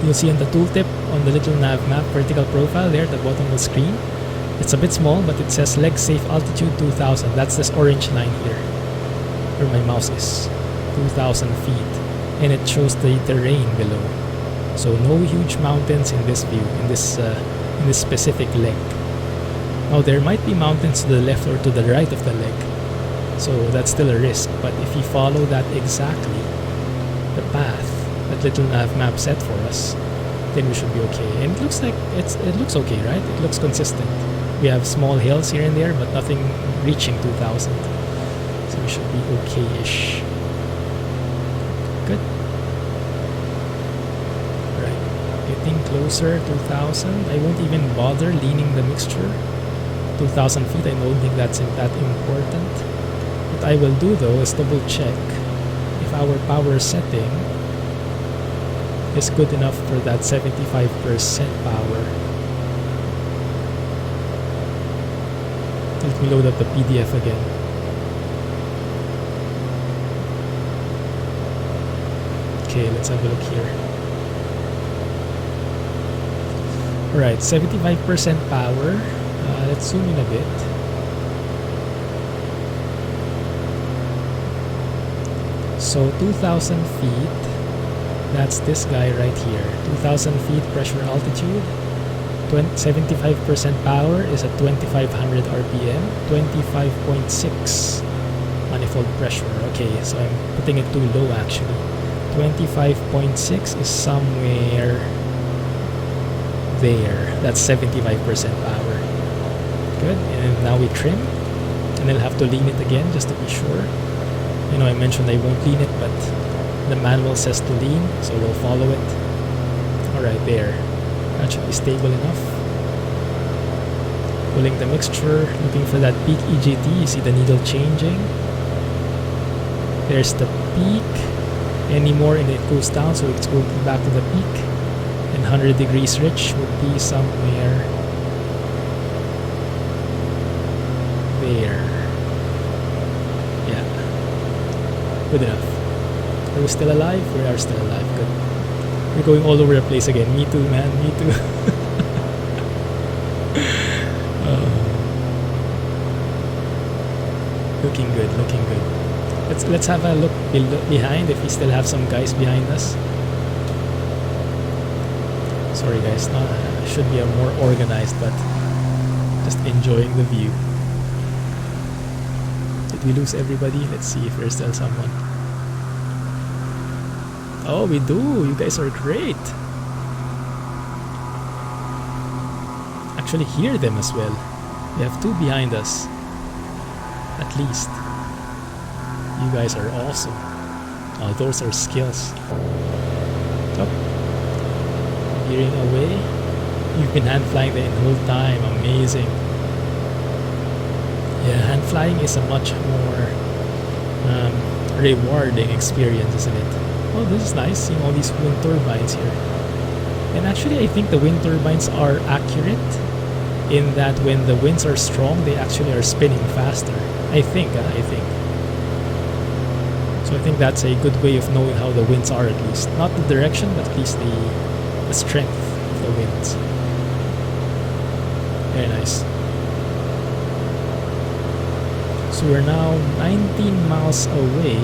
You'll see on the tooltip on the little nav map vertical profile there at the bottom of the screen. It's a bit small, but it says leg safe altitude 2000. That's this orange line here where my mouse is, 2000 feet, and it shows the terrain below. So no huge mountains in this view, in this specific leg. Now there might be mountains to the left or to the right of the leg, so that's still a risk. But if you follow that exactly, the path that little nav map set for us, then we should be okay. And it looks like it looks okay, right? It looks consistent. We have small hills here and there, but nothing reaching 2000. So we should be okay-ish. Good. Right. Getting closer, 2000. I won't even bother leaning the mixture. 2000 feet, I don't think that's that important. What I will do though is double check if our power setting is good enough for that 75% power. Let me load up the PDF again. Okay, let's have a look here. Alright, 75% power. Let's zoom in a bit. So 2000 feet, that's this guy right here. 2000 feet pressure altitude. 75% power is at 2500 RPM, 25.6 manifold pressure. Okay, so I'm putting it too low actually. 25.6 is somewhere there. That's 75% power. Good. And now we trim, and I'll have to lean it again just to be sure. You know, I mentioned I won't lean it, but the manual says to lean, so we'll follow it. Alright, there. That should be stable enough. Pulling the mixture, looking for that peak EGT. You see the needle changing. There's the peak. Any more and it goes down, so it's going back to the peak. And 100 degrees rich would be somewhere there. Yeah. Good enough. Are we still alive? We are still alive. Good. We're going all over the place again. Me too, man. Me too. Looking good. Looking good. Let's have a look behind if we still have some guys behind us. Sorry, guys. No, should be a more organized, but just enjoying the view. Did we lose everybody? Let's see if there's still someone. Oh, we do. You guys are great. actually hear them as well. We have two behind us. At least. You guys are awesome. Oh, those are skills. Oh. Veering away. You've been hand flying the whole time. Amazing. Yeah, hand flying is a much more rewarding experience, isn't it? Oh, this is nice, seeing all these wind turbines here. And actually, I think the wind turbines are accurate in that when the winds are strong, they actually are spinning faster. I think. So I think that's a good way of knowing how the winds are, at least. Not the direction, but at least the strength of the winds. Very nice. So we're now 19 miles away.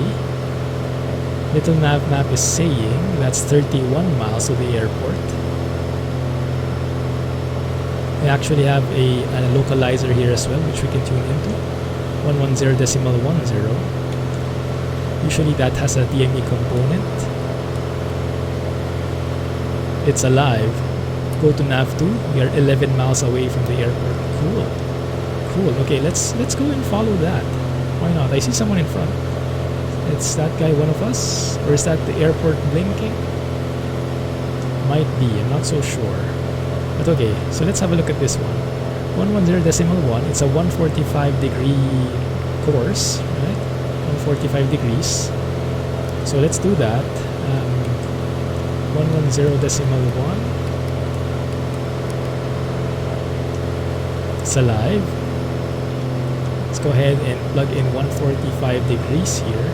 Little nav map is saying that's 31 miles to the airport. We actually have a localizer here as well, which we can tune into. 110.10. Usually that has a DME component. It's alive. Go to nav 2. We are 11 miles away from the airport. Cool. Okay, let's go and follow that. Why not? I see someone in front. Is that guy one of us? Or is that the airport blinking? Might be, I'm not so sure. But okay, so let's have a look at this one. 110.1, it's a 145 degree course, right? 145 degrees. So let's do that. 110.1. It's alive. Let's go ahead and plug in 145 degrees here.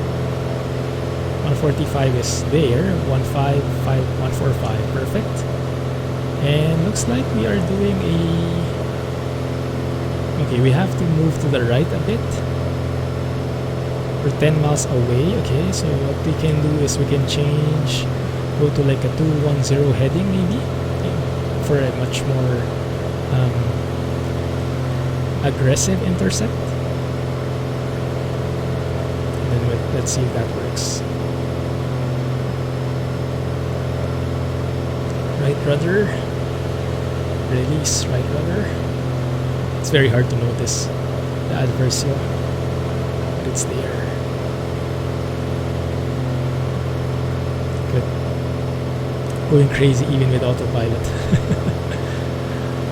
145 is there. 145, perfect. And looks like we are doing okay, we have to move to the right a bit. We're 10 miles away. Okay, so what we can do is we can change, go to like a 210 heading maybe, for a much more aggressive intercept. And then let's see if that works. Right rudder, release right rudder. It's very hard to notice the adversio, but it's there. Good. Going crazy even with autopilot.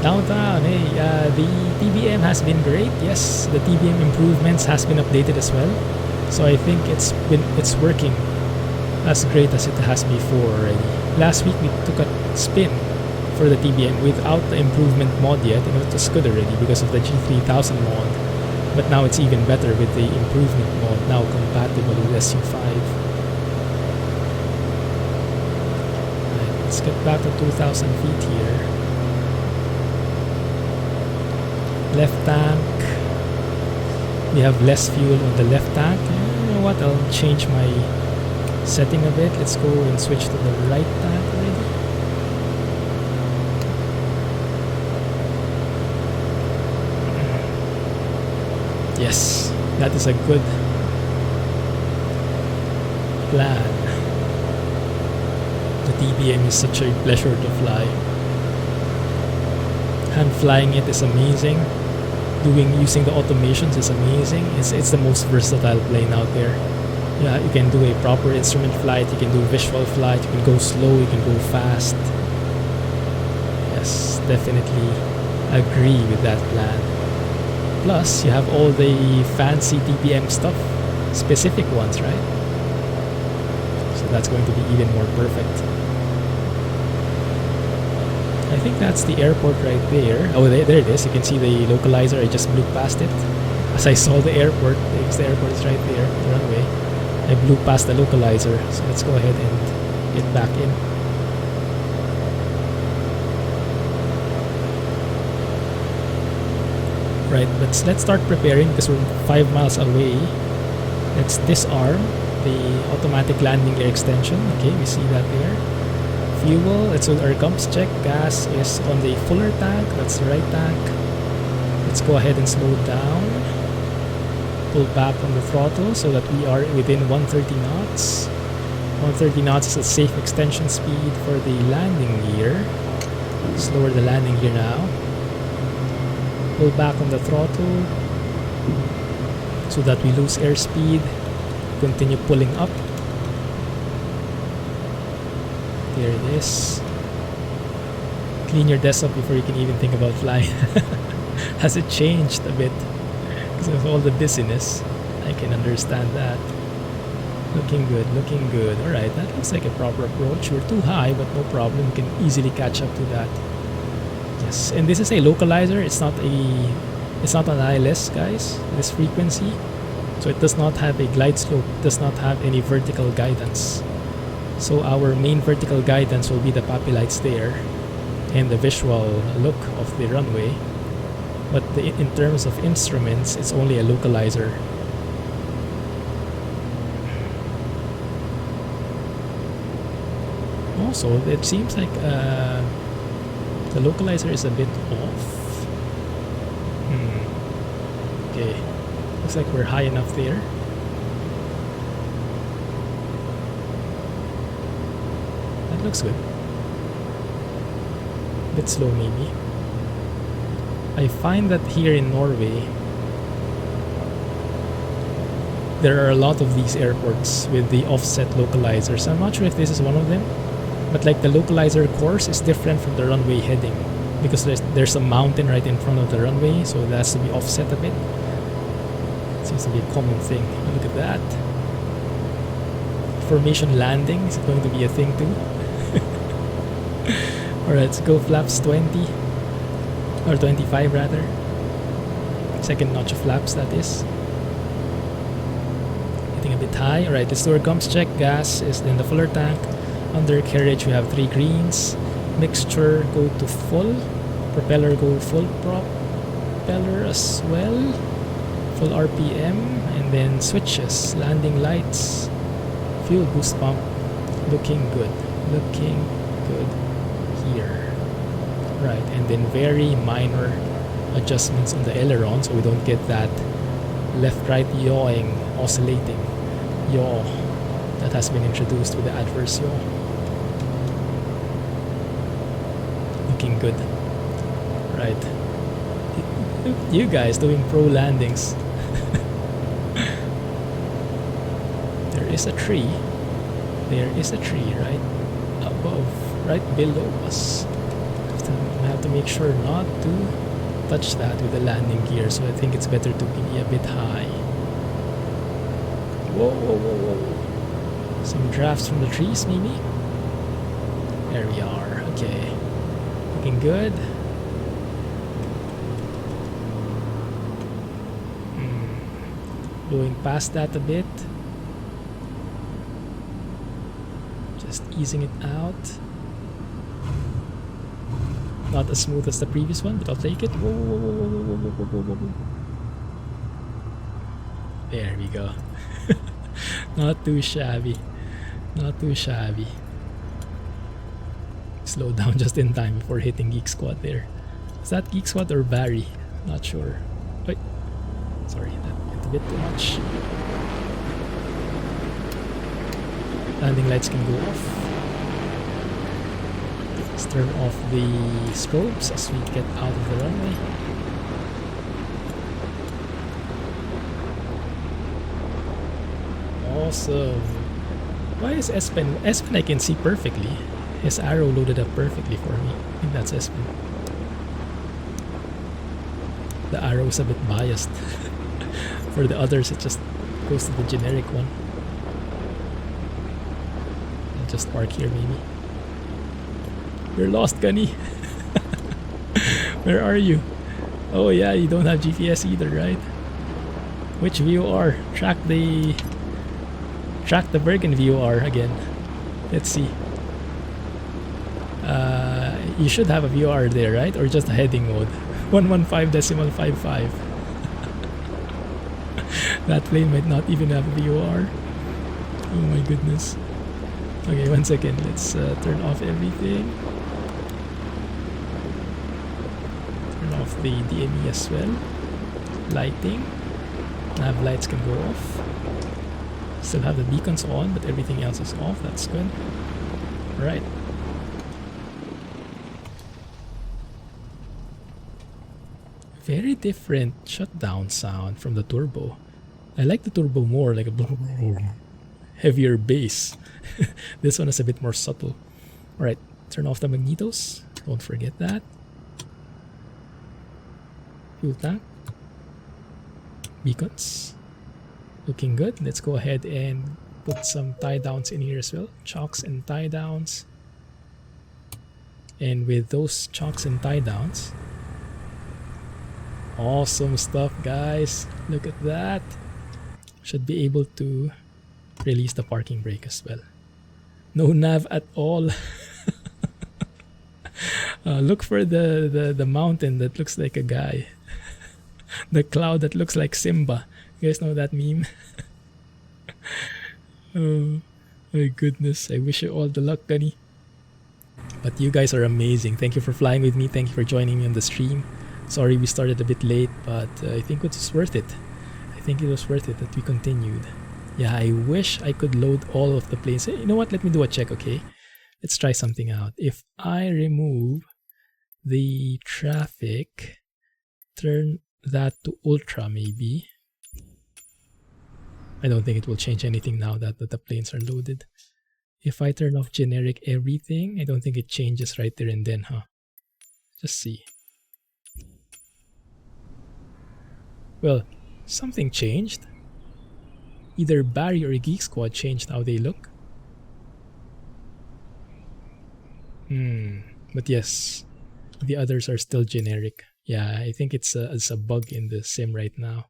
Downtown, hey, the TBM has been great. Yes, the TBM improvements has been updated as well. So I think it's working as great as it has before already. Last week we took a spin for the TBM without the improvement mod yet, and it was good already because of the G3000 mod. But now it's even better with the improvement mod, now compatible with SU5. Right, let's get back to 2,000 feet here. Left tank. We have less fuel on the left tank. You know what? I'll change my setting a bit. Let's go and switch to the right tank already. Yes, that is a good plan. The TBM is such a pleasure to fly. Hand flying it is amazing. Using the automations is amazing. It's the most versatile plane out there. Yeah, you can do a proper instrument flight, you can do visual flight, you can go slow, you can go fast. Yes, definitely agree with that plan. Plus, you have all the fancy TBM stuff, specific ones, right? So that's going to be even more perfect. I think that's the airport right there. Oh, there it is. You can see the localizer. I just blew past it. As I saw the airport, because the airport is right there, the runway. I blew past the localizer. So let's go ahead and get back in. Right, let's start preparing because we're 5 miles away. Let's disarm the automatic landing gear extension. Okay, we see that there. Fuel, let's do our comps check. Gas is on the fuller tank, that's the right tank. Let's go ahead and slow down. Pull back on the throttle so that we are within 130 knots. 130 knots is a safe extension speed for the landing gear. Let's lower the landing gear now. Pull back on the throttle so that we lose airspeed. Continue pulling up. There it is. Clean your desktop before you can even think about flying. Has it changed a bit? Because of all the busyness. I can understand that. Looking good, looking good. Alright, that looks like a proper approach. We're too high, but no problem. We can easily catch up to that. Yes, and this is a localizer. It's not an ILS, guys. This frequency. So it does not have a glide slope. It does not have any vertical guidance. So our main vertical guidance will be the poppy lights there and the visual look of the runway. But in terms of instruments, it's only a localizer. Also, it seems like the localizer is a bit off. Okay, looks like we're high enough there. That looks good. Bit slow maybe. I find that here in Norway there are a lot of these airports with the offset localizers. I'm not sure if this is one of them, but like the localizer course is different from the runway heading because there's a mountain right in front of the runway, so that has to be offset a bit. Seems to be a common thing. Look at that. Formation landing, is it going to be a thing too? Alright, let's go flaps 20 or 25 rather. Second notch of flaps, that is. Getting a bit high. Alright, let's do our comms check. Gas is in the fuller tank. Undercarriage, we have 3 greens. Mixture, go to full. Propeller, go full propeller as well. Full RPM. And then switches. Landing lights. Fuel boost pump. Looking good. Looking good here. Right, and then very minor adjustments on the aileron so we don't get that left-right yawing, oscillating yaw that has been introduced with the adverse yaw. Looking good. Right. You guys doing pro landings. There is a tree. There is a tree right above, right below us. We have to make sure not to touch that with the landing gear, so I think it's better to be a bit high. Whoa, whoa, whoa, whoa. Some drafts from the trees, maybe? There we are. Okay. Looking good. Going past that a bit. Just easing it out. Not as smooth as the previous one, but I'll take it. Whoa, whoa, whoa, whoa, whoa, whoa, whoa, whoa, whoa. There we go. Not too shabby. Not too shabby. Slow down just in time before hitting Geek Squad there. Is that Geek Squad or Barry? Not sure. Wait. Sorry, that went a bit too much. Landing lights can go off. Let's turn off the strobes as we get out of the runway. Awesome. Why is Espen? Espen I can see perfectly. His arrow loaded up perfectly for me. I think that's Espen. The arrow is a bit biased. For the others it just goes to the generic one. I'll just park here maybe. You're lost, Gunny. Where are you? Oh yeah, you don't have GPS either, right? Which VOR? Track the Bergen VOR again. Let's see. You should have a VOR there, right? Or just a heading mode. 115.55. That plane might not even have a VOR. Oh my goodness. Okay, 1 second. Let's turn off everything. Turn off the DME as well. Lighting. Nav lights can go off. Still have the beacons on, but everything else is off. That's good. Alright. Very different shutdown sound from the turbo. I like the turbo more, like a heavier bass. This one is a bit more subtle. Alright, turn off the magnetos. Don't forget that. Fuel tank. Beacons. Looking good. Let's go ahead and put some tie downs in here as well. Chocks and tie downs. And with those chocks and tie downs, awesome stuff, guys. Look at that. Should be able to release the parking brake as well. No nav at all. Look for the mountain that looks like a guy. The cloud that looks like Simba. You guys know that meme? Oh my goodness. I wish you all the luck, Gunny. But you guys are amazing. Thank you for flying with me. Thank you for joining me on the stream. Sorry we started a bit late, but I think it was worth it. I think it was worth it that we continued. Yeah, I wish I could load all of the planes. Hey, you know what? Let me do a check, okay? Let's try something out. If I remove the traffic, turn that to ultra maybe. I don't think it will change anything now that the planes are loaded. If I turn off generic everything, I don't think it changes right there and then, huh? Just see. Well, something changed. Either Barry or Geek Squad changed how they look. But yes, the others are still generic. Yeah, I think it's a bug in the sim right now.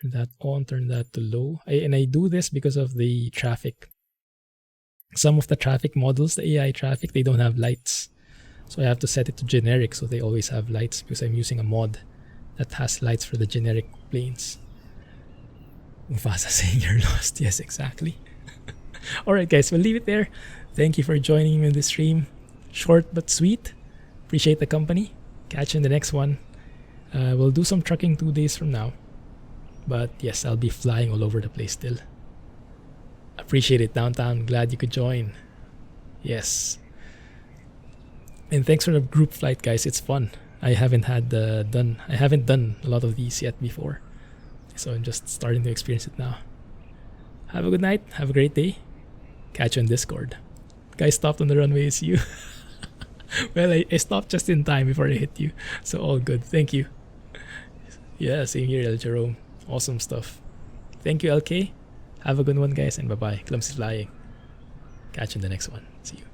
Turn that on, turn that to low. And I do this because of the traffic. Some of the traffic models, the AI traffic, they don't have lights. So I have to set it to generic so they always have lights because I'm using a mod that has lights for the generic planes. Mufasa saying you're lost. Yes, exactly. Alright guys, we'll leave it there. Thank you for joining me in the stream. Short but sweet. Appreciate the company. Catch you in the next one. We'll do some trucking 2 days from now. But yes, I'll be flying all over the place still. Appreciate it, Downtown. Glad you could join. Yes. And thanks for the group flight, guys. It's fun. I haven't done a lot of these yet before. So I'm just starting to experience it now. Have a good night. Have a great day. Catch you on Discord. Guys stopped on the runway, it's you. Well, I stopped just in time before I hit you. So all good. Thank you. Yeah, same here, El Jerome. Awesome stuff. Thank you, LK. Have a good one, guys, and bye-bye. Clumsy flying. Catch you in the next one. See you.